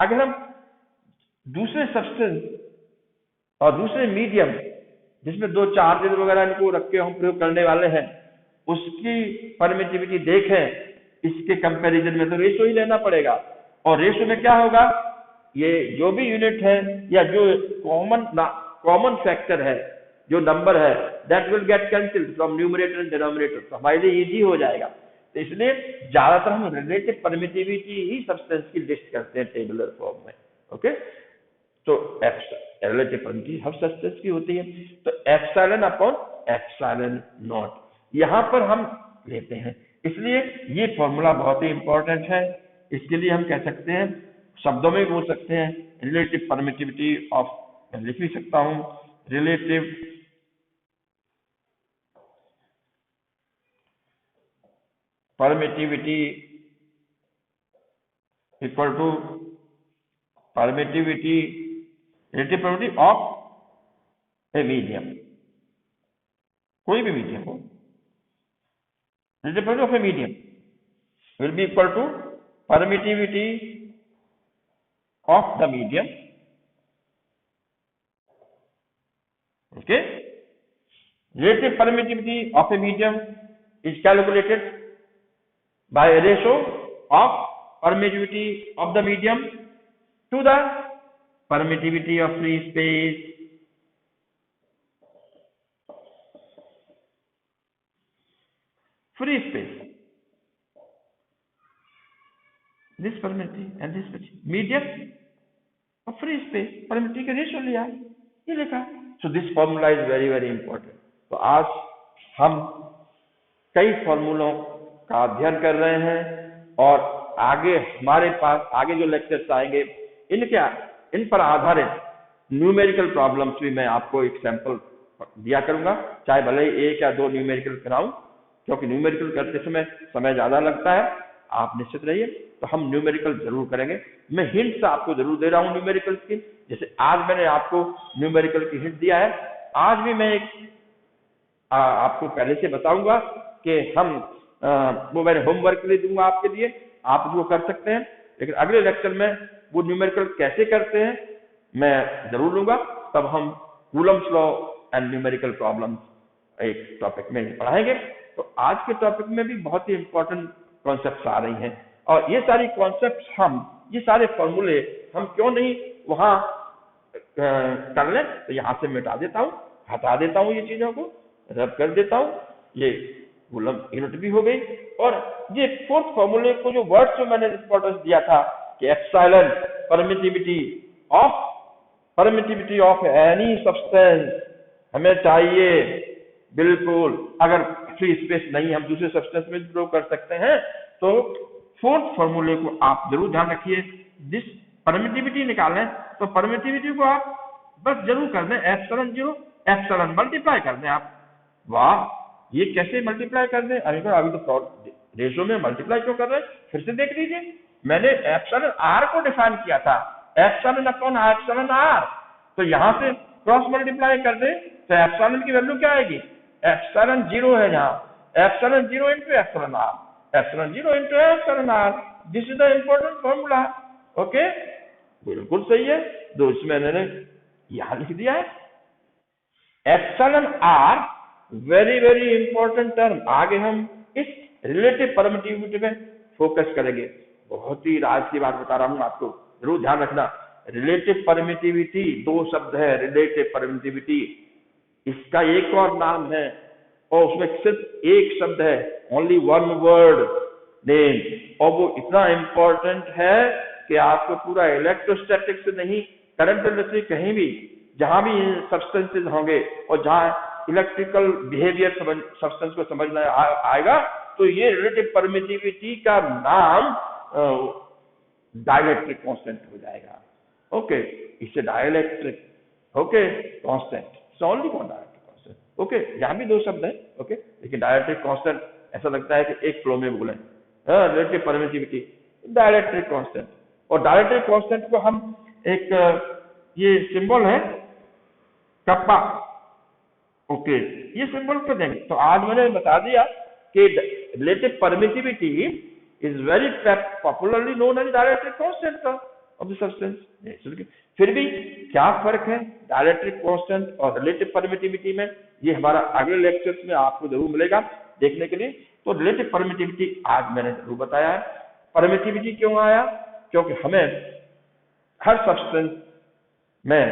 अगर हम दूसरे सब्सटेंस और दूसरे मीडियम जिसमें दो चार्जेस वगैरह इनको रख के हम प्रयोग करने वाले हैं उसकी परमिटिविटी देखें, इसके कंपैरिजन में तो रेशो ही लेना पड़ेगा। और रेशो में क्या होगा, ये जो भी यूनिट है या जो कॉमन फैक्टर है, जो नंबर है, that will get cancelled from numerator and denominator, तो हमारे लिए इजी हो जाएगा। तो इसलिए ज्यादातर हम रिलेटिव परमिटिविटी ही सब्सटेंस की लिस्ट करते हैं टेबुलर फॉर्म में। ओके, तो रिलेटिव परमिटिविटी हर सब्सटेंस की होती है, तो एप्सिलॉन अपॉन एप्सिलॉन नॉट यहां पर हम लेते हैं। इसलिए ये फॉर्मूला बहुत ही इंपॉर्टेंट है। इसके लिए हम कह सकते हैं, शब्दों में बोल सकते हैं, रिलेटिव परमिटिविटी ऑफ, मैं लिख भी सकता हूं, relative permittivity equal to permittivity, relative permittivity of a medium, कोई भी मीडियम हो, relative permittivity of a medium will be equal to permittivity of the medium, okay, relative permittivity of a medium is calculated by a ratio of permittivity of the medium to the permittivity of free space, free space, this permittivity and this medium और free space permittivity का ratio लिया, ये लिखा। So this formula is very very important. तो आज हम कई फॉर्मूलों का अध्ययन कर रहे हैं और आगे हमारे पास आगे जो लेक्चर्स आएंगे इन पर आधारित न्यूमेरिकल प्रॉब्लम्स भी मैं आपको एक सैंपल दिया करूंगा, चाहे भले ही 1 या 2 न्यूमेरिकल कराऊं, क्योंकि न्यूमेरिकल करते समय ज्यादा लगता है। आप निश्चित रहिए, तो हम न्यूमेरिकल जरूर करेंगे। मैं हिंट्स आपको जरूर दे रहा हूं न्यूमेरिकल्स की, जैसे आज मैंने आपको न्यूमेरिकल की हिंट दिया है, आज भी मैं एक आपको पहले से बताऊंगा कि हम वो मैंने होमवर्क के लिए दूंगा आपके लिए, आप उसको कर सकते हैं। लेकिन अगले लेक्चर में वो न्यूमेरिकल कैसे करते हैं मैं जरूर लूंगा, तब हम Coulomb's law and numerical problems एक टॉपिक में पढ़ाएंगे। तो आज के टॉपिक में भी बहुत ही इंपॉर्टेंट कॉन्सेप्ट्स आ रही हैं, और ये सारी कॉन्सेप्ट्स ये सारे फॉर्मूले हम क्यों नहीं वहां कर लें, तो यहां से मिटा देता हूं, हटा देता हूं, ये चीजों को रब कर देता हूं, ये कूलम यूनिट भी हो गई। और ये फोर्थ फॉर्मूले को जो वर्ड्स में मैंने इंपॉर्टेंस दिया था कि epsilon permittivity of any substance हमें चाहिए, बिल्कुल अगर फ्री स्पेस नहीं हम दूसरे सब्सटेंस में प्रयोग कर सकते हैं, तो फोर्थ फॉर्मूले को आप जरूर ध्यान रखिए। जिस परमिटिविटी निकालें तो परमिटिविटी को आप बस जरूर कर दें एप्सिलॉन 0 एप्सिलॉन मल्टीप्लाई कर दें आप। वाह, ये कैसे मल्टीप्लाई कर दें? अभी तो रेशियो में मल्टीप्लाई क्यों कर रहे हैं, फिर से देख लीजिए। मैंने एप्सिलॉन आर को डिफाइन किया था, एप्सिलॉन अपॉन एप्सिलॉन आर, तो यहां से क्रॉस मल्टीप्लाई कर दें तो एप्सिलॉन की वैल्यू क्या आएगी, एप्सिलॉन 0 है यहाँ, epsilon 0 into epsilon R, epsilon 0 into epsilon R, this is the important formula. Okay, बिल्कुल सही है। तो इसमें मैंने यहां लिख दिया है epsilon R, very very important term. आगे हम इस रिलेटिव परमिटिविटी में फोकस करेंगे। बहुत ही राज की बात बता रहा हूं आपको, जरूर ध्यान रखना। रिलेटिव परमिटिविटी 2 शब्द है, रिलेटिव परमिटिविटी, इसका एक और नाम है और उसमें सिर्फ एक शब्द है, ओनली 1 वर्ड नेम, और वो इतना इंपॉर्टेंट है कि आपको पूरा इलेक्ट्रोस्टैटिक से नहीं, करंट इंडस्ट्री कहीं भी जहां भी सब्सटेंसेज होंगे और जहां इलेक्ट्रिकल बिहेवियर सब्सटेंस को समझना आएगा, तो ये रिलेटिव परमिटिविटी का नाम डाइलेक्ट्रिक कांस्टेंट हो जाएगा। ओके, इससे dielectric, okay, constant, only one dielectric constant. Okay, यहां भी दो शब्द है, ओके, लेकिन डाइलेक्ट्रिक कांस्टेंट ऐसा लगता है कि एक फ्लो में बोले, रिलेटिव परमिटिविटी, डाइलेक्ट्रिक कांस्टेंट। और डाइलेक्ट्रिक कांस्टेंट को हम एक ये सिंबल है कप्पा, ओके, ये सिंबल को देंगे। तो आज मैंने बता दिया कि relative permittivity is very popularly known as dielectric constant of the substance. फिर भी क्या फर्क है डाइलेक्ट्रिक कांस्टेंट और रिलेटिव परमिटिविटी में, ये हमारा अगले लेक्चर्स में आपको जरूर मिलेगा देखने के लिए। तो रिलेटिव परमिटिविटी आज मैंने जरूर बताया है। परमिटिविटी क्यों आया? क्योंकि हमें हर सब्सटेंस में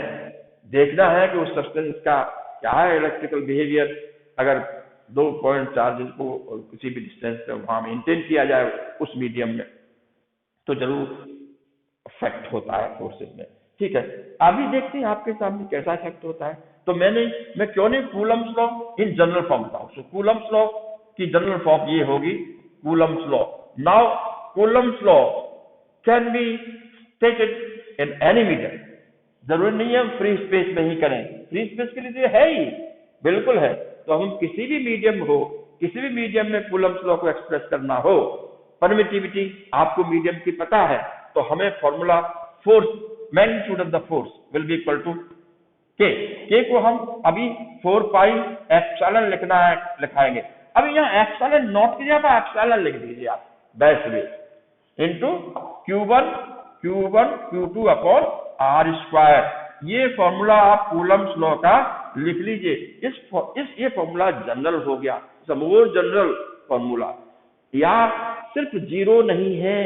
देखना है कि उस सब्सटेंस का क्या है इलेक्ट्रिकल बिहेवियर। अगर 2 पॉइंट चार्जेस को किसी भी डिस्टेंस पे वहां मेंटेन किया जाए उस मीडियम में, तो जरूर इफेक्ट होता है फोर्सेस में। ठीक है, अभी देखते हैं आपके सामने कैसा इफेक्ट होता है। तो मैं क्यों नहीं Coulomb's law in general form बताऊं। सो कूलम्स लॉ की जनरल फॉर्म ये होगी Coulomb's law. Now Coulomb's law can be stated in any medium. जरूरी नहीं है हम फ्री स्पेस में ही करें, फ्री स्पेस के लिए तो है ही, बिल्कुल है। तो हम किसी भी मीडियम हो, किसी भी मीडियम में कूलम्स लॉ को एक्सप्रेस करना हो, परमिटिविटी आपको मीडियम की पता है, तो हमें formula force, magnitude of the force will be equal to K को हम अभी 4 पाई एप्सिलॉन लिखाएंगे। अभी यहाँ एप्सिलॉन नॉट की जगह एप्सिलॉन लिख दीजिए आप, best way, into Q1 Q2 upon R square. ये फॉर्मूला आप कूलम्स लॉ का लिख लीजिए। ये फॉर्मूला जनरल हो गया, मोर जनरल फॉर्मूला। या सिर्फ 0 नहीं है,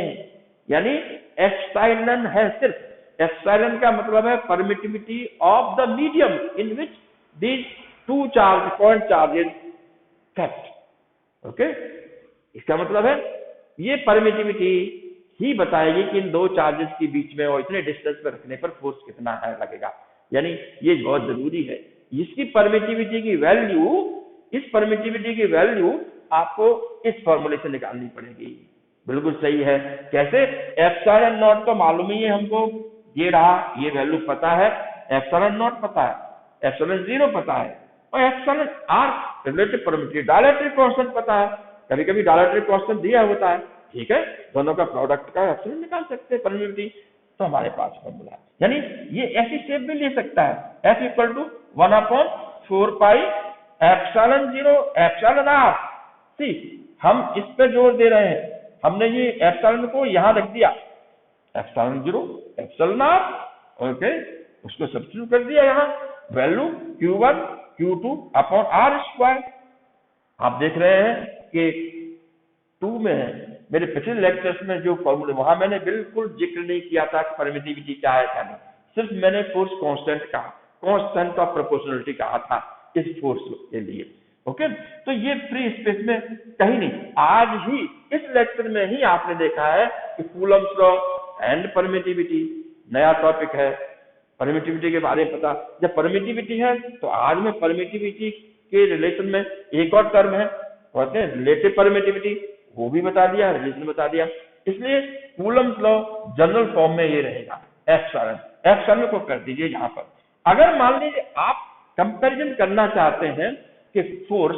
यानी एप्सिलॉन है सिर्फ। एप्सिलॉन का मतलब है permittivity of the medium in which these 2 point charges kept. Okay, इसका मतलब है ये परमिटिविटी ही बताएगी कि इन 2 चार्जेस के बीच में और इतने डिस्टेंस पर रखने पर फोर्स कितना है लगेगा। यानी ये बहुत जरूरी है। इसकी परमिटिविटी की वैल्यू, इस परमिटिविटी की वैल्यू आपको इस फॉर्मूले से निकालनी पड़ेगी। बिल्कुल सही है। कैसे? एप्सिलॉन नॉट तो मालूम ही है हमको, ये रहा, ये वैल्यू पता है, एप्सिलॉन नॉट पता है, एप्सिलॉन 0 पता है, और epsilon R relative permittivity dielectric constant पता है। कभी कभी डाइलेक्ट्रिक कांस्टेंट दिया होता है, ठीक है, दोनों का प्रोडक्ट का एप्सिलॉन निकाल सकते हैं परमिटिविटी। तो हमारे पास फॉर्मूला है, यानी ये ऐसी शेप भी ले सकता है, F equal to 1/4 pi epsilon 0 epsilon R. See, हम इस पे जोर दे रहे हैं, हमने ये एप्सिलॉन को यहां रख दिया, एप्सिलॉन 0 एप्सिलॉन आर, ओके, उसको सब्स्टिट्यूट कर दिया यहां, value Q1 Q2 upon R square. आप देख रहे हैं कि 2 में है। मेरे पिछले लेक्चर्स में जो फॉर्मूले, वहां मैंने बिल्कुल जिक्र नहीं किया था कि परमिटिविटी क्या है क्या नहीं, सिर्फ मैंने फोर्स कांस्टेंट कहा, कांस्टेंट ऑफ प्रोपोर्शनलिटी कहा था इस फोर्स के लिए। ओके, तो ये फ्री स्पेस में कहीं नहीं, आज ही इस लेक्चर में ही आपने देखा है कि कूलम्स लॉ एंड परमिटिविटी नया टॉपिक है। परमिटिविटी के बारे में पता, जब परमिटिविटी है तो आज में परमिटिविटी के रिलेशन में एक और टर्म है, कहते हैं रिलेटिव परमिटिविटी, वो भी बता दिया, रिलेशन बता दिया। इसलिए कूलम्स लॉ जनरल फॉर्म में ये रहेगा, एप्सिलॉन को कर दीजिए यहां पर। अगर मान लीजिए आप कंपैरिजन करना चाहते हैं कि फोर्स,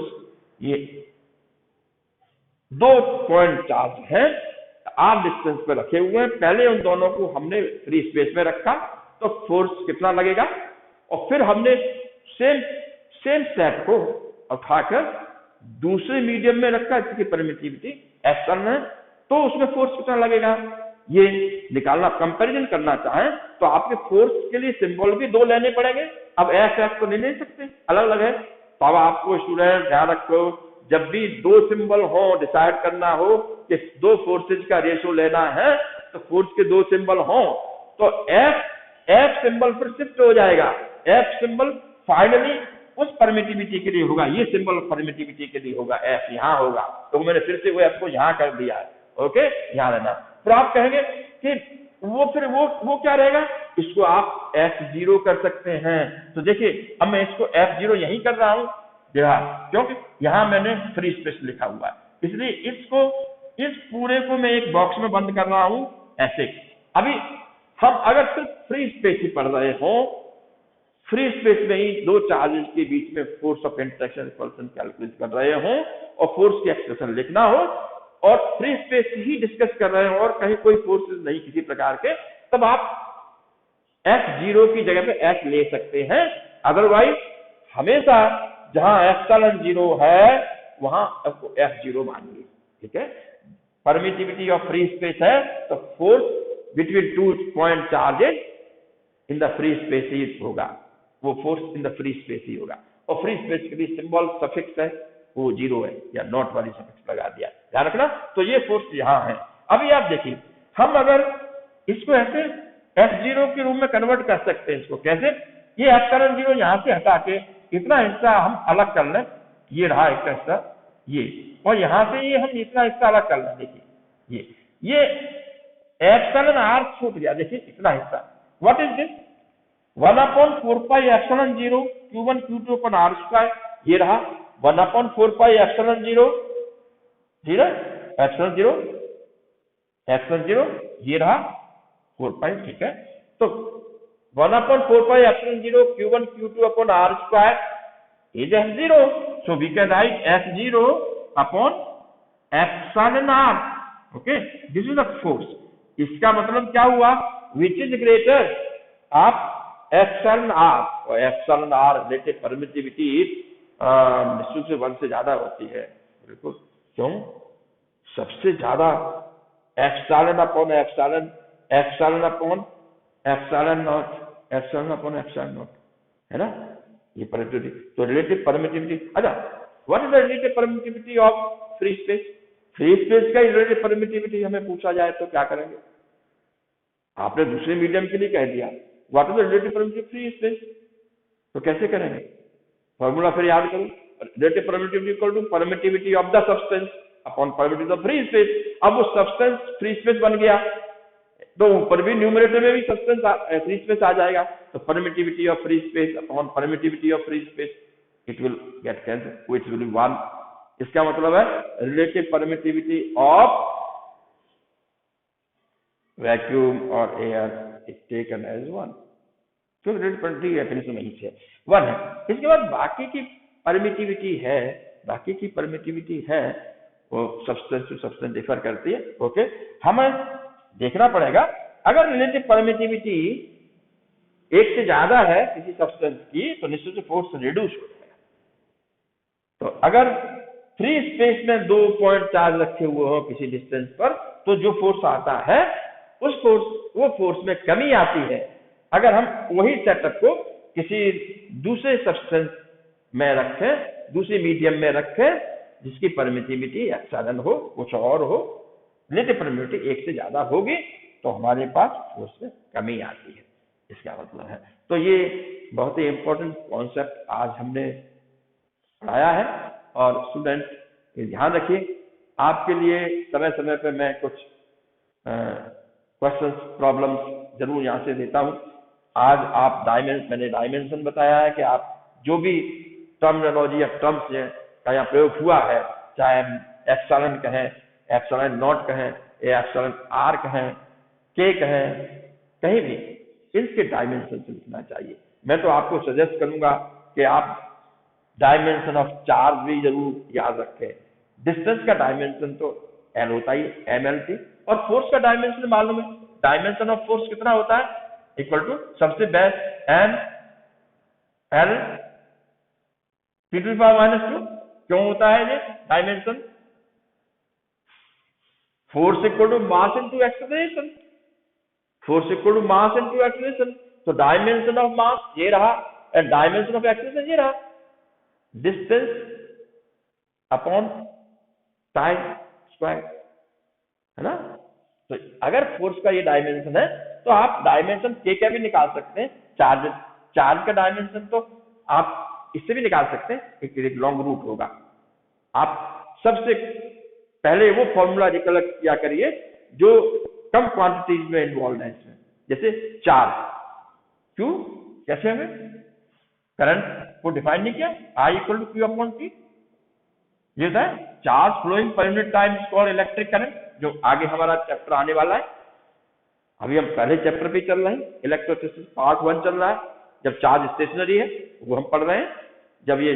ये 2 पॉइंट चार्ज है, R डिस्टेंस पे रखे हुए हैं, पहले उन दोनों को हमने फ्री स्पेस में रखा तो फोर्स कितना लगेगा, और फिर हमने सेम सेट को उठाकर दूसरे मीडियम में रखा जिसकी परमिटिविटी एप्सिलॉन है, तो उसमें फोर्स कितना लगेगा, ये निकालना, कंपैरिजन करना चाहें तो आपके फोर्स के लिए सिंबल भी 2 लेने पड़ेंगे। अब एफ को नहीं ले सकते, अलग अलग है। तो अब आपको स्टूडेंट ध्यान रखो, जब भी 2 सिंबल हो, डिसाइड करना हो कि 2 फोर्सेज का रेशो लेना है, तो फोर्स के 2 सिंबल हो तो एफ सिंबल पर शिफ्ट हो जाएगा। एफ सिंबल फाइनली उस परमिटिविटी के लिए होगा, ये सिंबल परमिटिविटी के लिए होगा, एफ यहां होगा। तो मैंने फिर से वो एफ को यहां कर दिया है, ओके, यहां रहना। फिर आप कहेंगे कि वो फिर वो क्या रहेगा, इसको आप F0 कर सकते हैं। तो देखिए अब मैं इसको F0 यही कर रहा हूं, क्योंकि यहां मैंने फ्री स्पेस लिखा हुआ है, इसलिए इसको, इस पूरे को मैं एक बॉक्स में बंद कर रहा हूं ऐसे। अभी हम अगर सिर्फ फ्री स्पेस ही पढ़ रहे हो, फ्री स्पेस में ही दो चार्जेस के बीच में force of interaction repulsion calculate कर रहे हो और फोर्स की एक्सप्रेशन लिखना हो और फ्री स्पेस ही डिस्कस कर रहे हो और कहीं कोई फोर्सेस नहीं किसी प्रकार के, तब आप F0 की जगह पे F ले सकते हैं। अदरवाइज हमेशा जहां ε0 है वहां आपको F0 मानिए, ठीक है। परमिटिविटी ऑफ फ्री स्पेस है तो force between two point charges in the free space ही होगा, वो force in the free space ही होगा। और फ्री स्पेस के लिए सिंबल सफिक्स है वो 0 है या नॉट वाली सफिक्स लगा दिया, ध्यान रखना। तो ये फोर्स यहाँ है। अभी आप देखिए हम अगर इसको ऐसे F0 के रूप में कन्वर्ट कर सकते हैं, इसको कैसे, ये ε0 यहाँ से हटा के इतना हिस्सा हम अलग कर लें, ये रहा एक हिस्सा ये, और यहाँ से ये हम इतना हिस्सा अलग कर लें, देखिए ये εr छूट गया, देखिए इतना हिस्सा। What is this, 1/4πε0 Q1 Q2 upon r², ये रहा 1/4πε0 ε0 ये रहा 4π, ठीक है। तो 1/4πε0 Q1 Q2 upon r² is F0, so we can write F0 upon εr, okay, this is the force। इसका मतलब क्या हुआ, which is greater, आप εr और εr रिलेटिव परमिटिविटी निश्चित से 1 से ज्यादा होती है, बिल्कुल। क्यों, सबसे ज्यादा epsilon upon epsilon, epsilon upon epsilon not, है ना, ये परमिटिविटी। तो रिलेटिव परमिटिविटी, अच्छा what is the relative permittivity of free space, free space का रिलेटिव परमिटिविटी हमें पूछा जाए तो क्या करेंगे, आपने दूसरे मीडियम के लिए कह दिया what is the relative permittivity free space, तो कैसे करेंगे, फॉर्मूला फिर याद करो, relative permittivity equal to permittivity of the substance upon permittivity of free space. अब वो सब्सटेंस फ्री स्पेस बन गया तो ऊपर भी न्यूमरेटर में भी सब्सटेंस फ्री स्पेस आ जाएगा, तो permittivity of free space upon permittivity of free space, it will get cancel, which will be 1। इसका मतलब है रिलेटिव परमिटिविटी ऑफ वैक्यूम और एयर इज टेकन एज 1, तो रिलेटिव परमिटिविटी डेफिनेशन वहीं से 1 है। इसके बाद बाकी की परमिटिविटी है वो सब्सटेंस टू सब्सटेंस डिफर करती है, ओके। हमें देखना पड़ेगा अगर रिलेटिव परमिटिविटी 1 से ज्यादा है किसी सब्सटेंस की तो निश्चित से फोर्स रिड्यूस हो जाएगा। तो अगर फ्री स्पेस में 2 पॉइंट चार्ज रखे हुए हो किसी डिस्टेंस पर, तो जो फोर्स आता है वो फोर्स में कमी आती है अगर हम वही सेटअप को किसी दूसरे सब्सटेंस में रखें, दूसरे मीडियम में रखें जिसकी परमिटिविटी एप्सिलॉन हो, कुछ और हो, रिलेटिव परमिटिविटी 1 से ज्यादा होगी तो हमारे पास फोर्स में कमी आती है, इसका मतलब है। तो ये बहुत ही इंपॉर्टेंट कॉन्सेप्ट आज हमने पढ़ाया है और स्टूडेंट ध्यान रखिए, आपके लिए समय समय पर मैं कुछ क्वेश्चंस प्रॉब्लम्स जरूर यहाँ से देता हूँ। आज आप मैंने डायमेंशन बताया है कि आप जो भी टर्मिनोलॉजी या टर्म्स का यहाँ प्रयोग हुआ है, चाहे एप्सिलॉन कहें, एप्सिलॉन नॉट कहें, एप्सिलॉन आर कहें, के कहें, कहीं भी इनके डायमेंशन से लिखना चाहिए। मैं तो आपको सजेस्ट करूंगा कि आप डायमेंशन ऑफ चार्ज भी जरूर याद रखें। डिस्टेंस का डायमेंशन तो एल होता ही mlt, और फोर्स का डायमेंशन मालूम है, डायमेंशन ऑफ फोर्स कितना होता है, इक्वल टू सबसे बेस्ट एन एल (2). क्यों होता है ये dimension, force equal to mass into acceleration, force equal to mass into acceleration. तो डायमेंशन ऑफ मास ये रहा एंड डायमेंशन ऑफ एक्सेलरेशन ये रहा, डिस्टेंस अपॉन टाइम स्क्वायर, है ना। तो अगर फोर्स का ये डायमेंशन है तो आप डायमेंशन के का भी निकाल सकते हैं, चार्ज का डायमेंशन तो आप इससे भी निकाल सकते हैं, एक लॉन्ग रूट होगा। आप सबसे पहले वो फॉर्मूला रिकलेक्ट किया करिए जो कम क्वांटिटीज में इन्वॉल्व है इसमें, जैसे चार्ज। क्यों, कैसे हमें करंट को डिफाइन नहीं किया, I equal to Q upon T, ये होता है charge flowing per unit time for electric current, जो आगे हमारा चैप्टर आने वाला है। अभी हम पहले चैप्टर पे चल रहे हैं, इलेक्ट्रोस्टैटिक्स पार्ट 1 चल रहा है, जब चार्ज स्टेशनरी है वो हम पढ़ रहे हैं। जब ये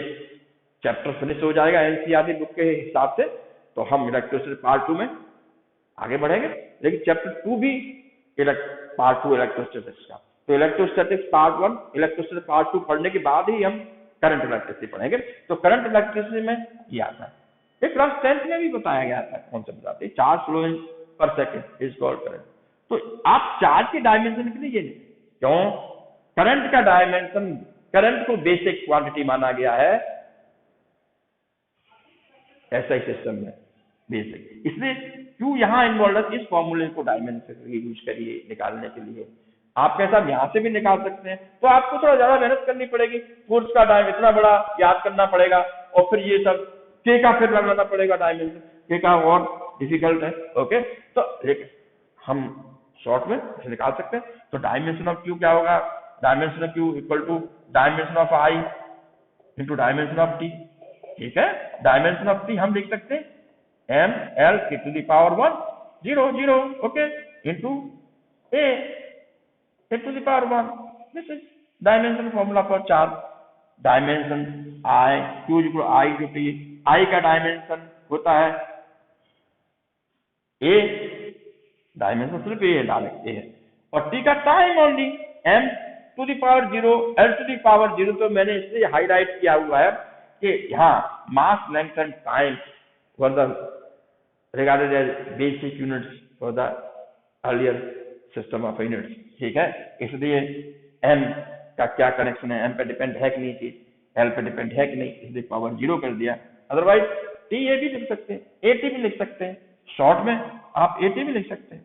चैप्टर फिनिश हो जाएगा एनसीईआरटी बुक के हिसाब से, तो हम इलेक्ट्रोस्टैटिक्स पार्ट 2 में आगे बढ़ेंगे। लेकिन चैप्टर 2 भी पार्ट 2 इलेक्ट्रोस्टैटिक्स का, तो इलेक्ट्रोस्टैटिक्स पार्ट 1 इलेक्ट्रोस्टैटिक्स पार्ट 2 पढ़ने के बाद ही हम करंट इलेक्ट्रिसिटी पढ़ेंगे। तो करंट इलेक्ट्रिसिटी में ये आता है, ये क्लास 10th में भी बताया गया था कॉन्सेप्ट बताते, charge flowing per second is called current. तो आप चार्ज के डायमेंशन के लिए ये नहीं, क्यों, करंट का डायमेंशन, करंट को बेसिक क्वांटिटी माना गया है ऐसा सिस्टम में बेसिक, इसलिए क्यों यहां इन्वॉल्व है, इस फॉर्मूले को डायमेंशन यूज करिए निकालने के लिए। आप कैसा यहां से भी निकाल सकते हैं, तो आपको थोड़ा ज्यादा मेहनत करनी पड़ेगी, फोर्स का डायम इतना बड़ा याद करना पड़ेगा, और फिर ये सब के का फिर लगाना पड़ेगा डायमेंशन, के का और डिफिकल्ट है। ओके, तो हम शॉर्ट में निकाल सकते हैं। तो डायमेंशन ऑफ क्यू क्या होगा, dimension of Q equal to dimension of I into dimension of T. ठीक है, डायमेंशन ऑफ टी हम लिख सकते हैं एम एल के to the power 1 0 0 okay into A to the power 1. This is dimension formula for charge. Dimension I, Q equal I to T. I का dimension होता है A, dimension सिर्फ A direct A है, और T का time only M to the power 0, L to the power 0। तो मैंने इसलिए हाईलाइट किया हुआ है कि यहाँ mass length and time for the regarded as basic units for the earlier system of units। ठीक है, इसलिए m का क्या कनेक्शन है, m पे डिपेंड है कि नहीं चीज, l पे डिपेंड है कि नहीं, इसलिए पावर 0 कर दिया। अदरवाइज टी ए भी लिख सकते हैं, ए टी भी लिख सकते हैं, शॉर्ट में आप ए टी भी लिख सकते हैं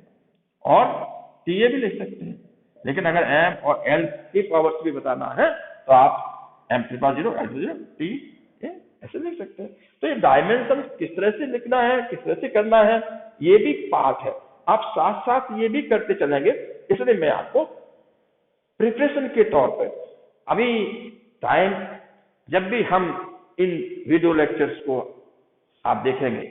और टी ए भी लिख सकते हैं। लेकिन अगर m और l की पावर्स भी बताना है तो आप m to the power 0 l to the 0 T A ऐसे लिख सकते हैं। तो ये डायमेंशन किस तरह से लिखना है, किस तरह से करना है, ये भी पार्ट है, आप साथ साथ ये भी करते चलेंगे। इसलिए मैं आपको प्रिपरेशन के तौर पर अभी टाइम, जब भी हम इन वीडियो लेक्चर्स को आप देखेंगे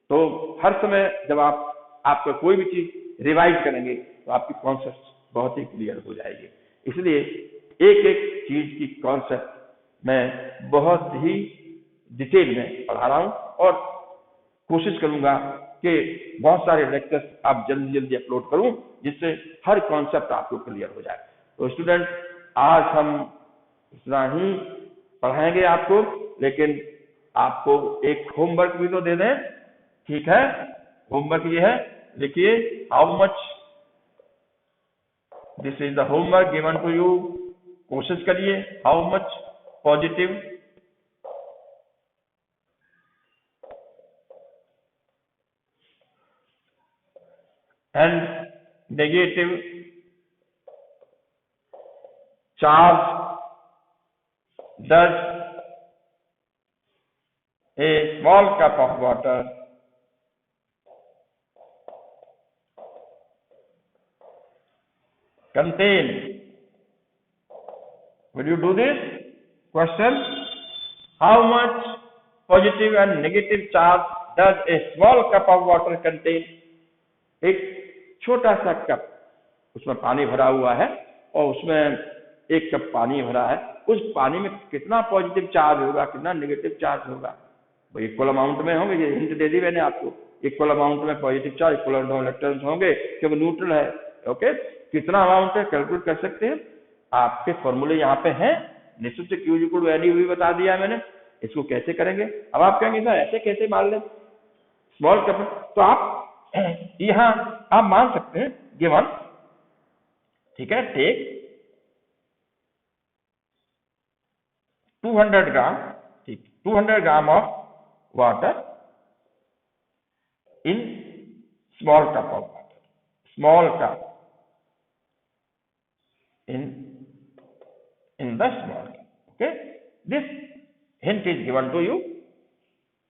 तो हर समय जब आपका कोई भी चीज रिवाइज करेंगे तो आपकी कॉन्सेप्ट बहुत ही क्लियर हो जाएगी। इसलिए एक एक चीज की कॉन्सेप्ट मैं बहुत ही डिटेल में पढ़ा रहा हूं और कोशिश करूंगा कि बहुत सारे लेक्चर्स आप जल्दी जल्दी अपलोड करूं जिससे हर कॉन्सेप्ट आपको क्लियर हो जाए। तो स्टूडेंट, आज हम इतना ही पढ़ाएंगे आपको, लेकिन आपको एक होमवर्क भी तो दे दें। ठीक है, होमवर्क ये है, लिखिए how much, this is the homework given to you. कोशिश करिए how much positive and negative charge does a small cup of water contain? Will you do this question? How much positive and negative charge does a small cup of water contain? एक छोटा सा cup, उसमें पानी भरा हुआ है और उसमें एक कप पानी भरा है, उस पानी में कितना पॉजिटिव चार्ज होगा, कितना नेगेटिव चार्ज होगा, वो इक्वल अमाउंट में होंगे। ये हिंट दे दी मैंने आपको, इक्वल अमाउंट में positive charge, equal amount electrons होंगे कि वो न्यूट्रल है। ओके, कितना अमाउंट है कैलकुलेट कर सकते हैं, आपके फॉर्मूले यहाँ पे हैं, निश्चित से क्यू इक्वल टू एन भी बता दिया मैंने। इसको कैसे करेंगे, अब आप कहेंगे सर ऐसे कैसे मान लें स्मॉल कप, तो आप यहां आप मान सकते हैं गिवन। ठीक है, टेक 200 ग्राम, ठीक 200 gram of water in small cup of water, small cup in the small cup. Okay, this hint is given to you,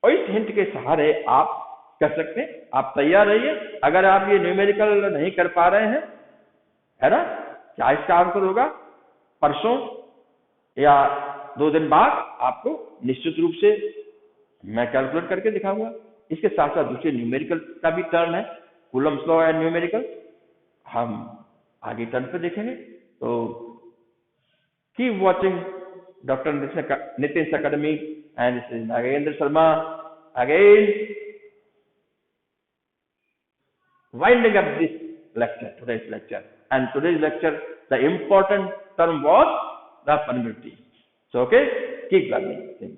और इस हिंट के सहारे आप कर सकते हैं। आप तैयार रहिए। अगर आप ये न्यूमेरिकल नहीं कर पा रहे हैं, है ना, क्या इसका आंसर होगा परसों या 2 दिन बाद, आपको निश्चित रूप से मैं कैलकुलेट करके दिखाऊंगा। इसके साथ साथ दूसरे न्यूमेरिकल का भी टर्न है, कूलम्स लॉ एंड न्यूमेरिकल, हम आगे टर्न पे देखेंगे। तो keep watching doctor Nitin academy and this is Nagendra Sharma again winding up this lecture, today's lecture. And today's lecture, the important term was the permeability. So, okay, keep learning things.